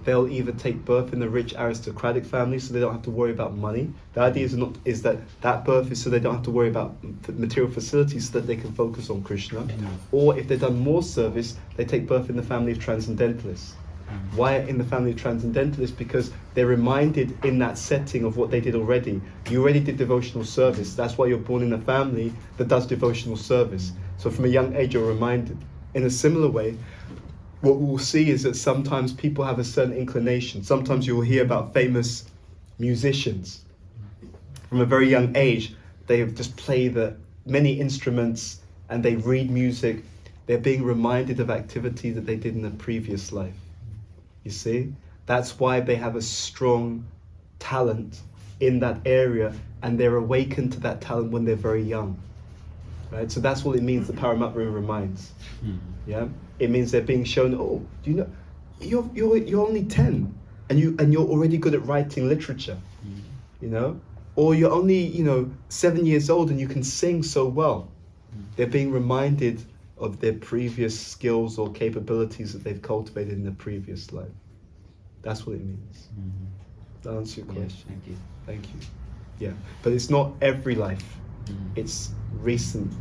they'll either take birth in a rich aristocratic family so they don't have to worry about money. The idea is that birth is so they don't have to worry about material facilities so that they can focus on Krishna. Or if they've done more service, they take birth in the family of transcendentalists. Why in the family of transcendentalists? Because they're reminded in that setting of what they did already. You already did devotional service. That's why you're born in a family that does devotional service. So from a young age you're reminded. In a similar way, what we'll see is that sometimes people have a certain inclination. Sometimes you will hear about famous musicians. From a very young age, they just play many instruments and they read music. They're being reminded of activity that they did in a previous life. You see? That's why they have a strong talent in that area, and they're awakened to that talent when they're very young. Right? So that's what it means, the Paramatma reminds. Yeah? It means they're being shown, oh, do you know, you're only 10 and you're already good at writing literature. You know? Or you're only, 7 years old and you can sing so well. They're being reminded of their previous skills or capabilities that they've cultivated in the previous life. That's what it means. That answers your question. Yes, thank you. Thank you. Yeah, but it's not every life. It's recent,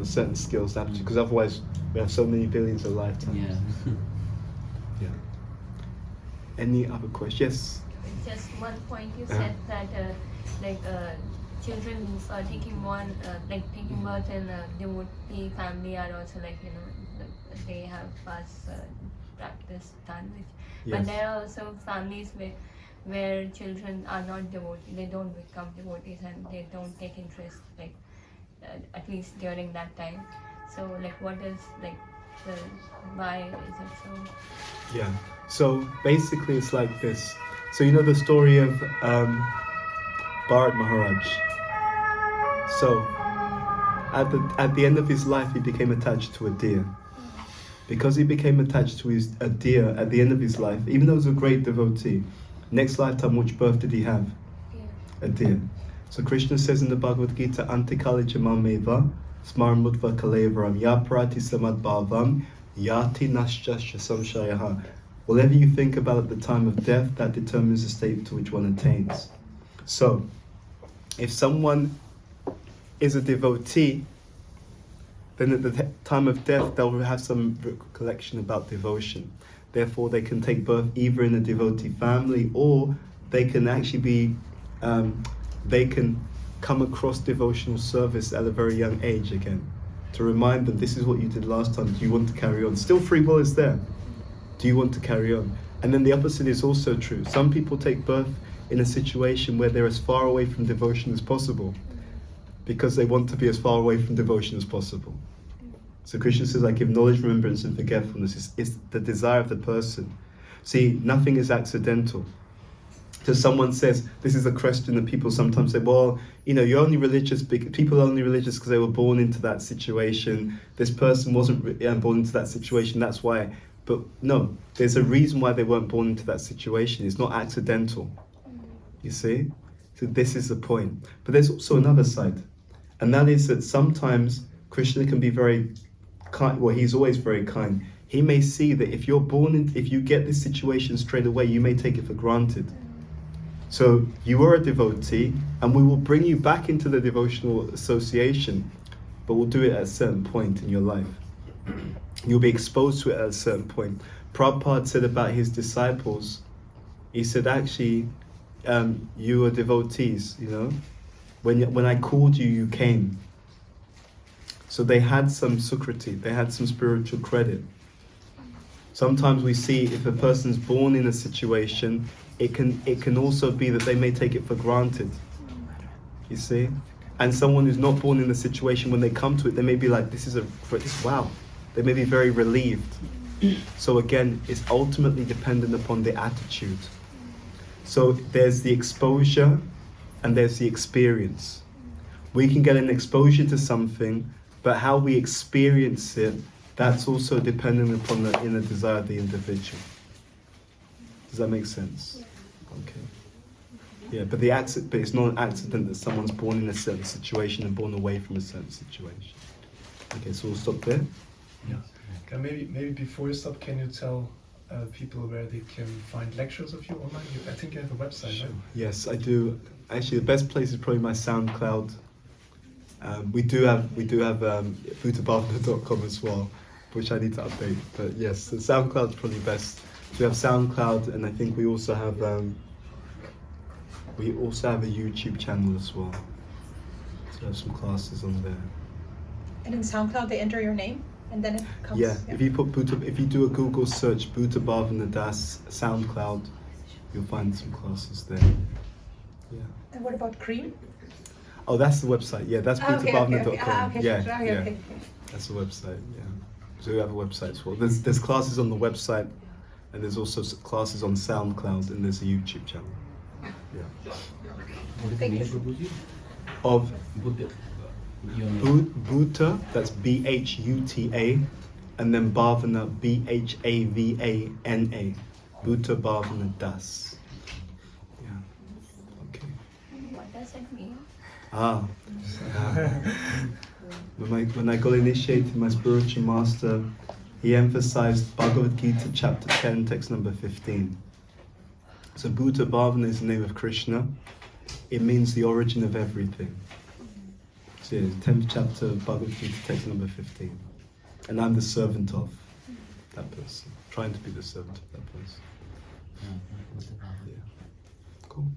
certain skills, because otherwise we have so many billions of lifetimes. Yeah. Yeah. Any other questions? Yes. Just one point you said that children who are taking birth in a devotee family are also they have past practice done. But there are also families where children are not devotees, they don't become devotees and they don't take interest at least during that time. So what is why is it so? Yeah. So basically it's like this. So you know the story of Bharat Maharaj. So at the end of his life he became attached to a deer. Because he became attached to a deer at the end of his life, even though he was a great devotee, next lifetime which birth did he have? Yeah. A deer. So Krishna says in the Bhagavad Gita, Antikali jamameva smarmudva kalevaram yaprati samadbhavam yati nashtasya samshayaha. Whatever you think about at the time of death, that determines the state to which one attains. So, if someone is a devotee, then at the time of death they'll have some recollection about devotion. Therefore they can take birth either in a devotee family, or they can actually be, they can come across devotional service at a very young age again, to remind them, this is what you did last time, do you want to carry on? Still free will is there. Do you want to carry on? And then the opposite is also true. Some people take birth in a situation where they're as far away from devotion as possible, because they want to be as far away from devotion as possible. So Krishna says, I give knowledge, remembrance and forgetfulness. It's the desire of the person. See, nothing is accidental. So someone says, this is a question that people sometimes say, well, you know, you're only religious, people are only religious because they were born into that situation. This person wasn't born into that situation, that's why. But no, there's a reason why they weren't born into that situation. It's not accidental. You see? So this is the point. But there's also another side. And that is that sometimes Krishna can be very kind. Well, he's always very kind. He may see that if you're born in, if you get this situation straight away, you may take it for granted. So you are a devotee, and we will bring you back into the devotional association, but we'll do it at a certain point in your life. You'll be exposed to it at a certain point. Prabhupada said about his disciples, he said, actually, you are devotees, you know. When I called you, you came. So they had some sukriti, they had some spiritual credit. Sometimes we see if a person's born in a situation, it can also be that they may take it for granted. You see? And someone who's not born in a situation, when they come to it, they may be like, this is wow. They may be very relieved. So again, it's ultimately dependent upon the attitude. So there's the exposure and there's the experience. We can get an exposure to something, but how we experience it, that's also dependent upon the inner desire of the individual. Does that make sense? Okay. Yeah, but it's not an accident that someone's born in a certain situation and born away from a certain situation. Okay, so we'll stop there. Yeah. Okay, maybe before you stop, can you tell people where they can find lectures of you online? I think you have a website, right? Yes, I do. Actually, the best place is probably my SoundCloud. We do have bhutabhavana.com as well, which I need to update. But yes, the SoundCloud's probably best. So we have SoundCloud, and I think we also have a YouTube channel as well. So we have some classes on there. And in SoundCloud, they enter your name, and then it comes. Yeah, if you put if you do a Google search, Bhuta Bhavana Das SoundCloud, you'll find some classes there. Yeah. And what about Cream? Oh, that's the website. Yeah, that's bhutabhavana.com. Okay. Yeah, Okay, yeah. okay. That's the website. Yeah. So we have a website as well. There's classes on the website, and there's also classes on SoundCloud, and there's a YouTube channel. Yeah. What is the name, Prabhuji? Of Buddha. Bhuta, that's Bhuta, and then Bhavana, Bhavana. Bhuta Bhavana Das. Yeah. Okay. What does it mean? When I got initiated, my spiritual master, he emphasized Bhagavad Gita chapter 10, text number 15. So Bhuta Bhavana is the name of Krishna. It means the origin of everything. So yeah, 10th chapter of Bhagavad Gita, text number 15. And I'm the servant of that person, trying to be the servant of that person. Yeah. Cool.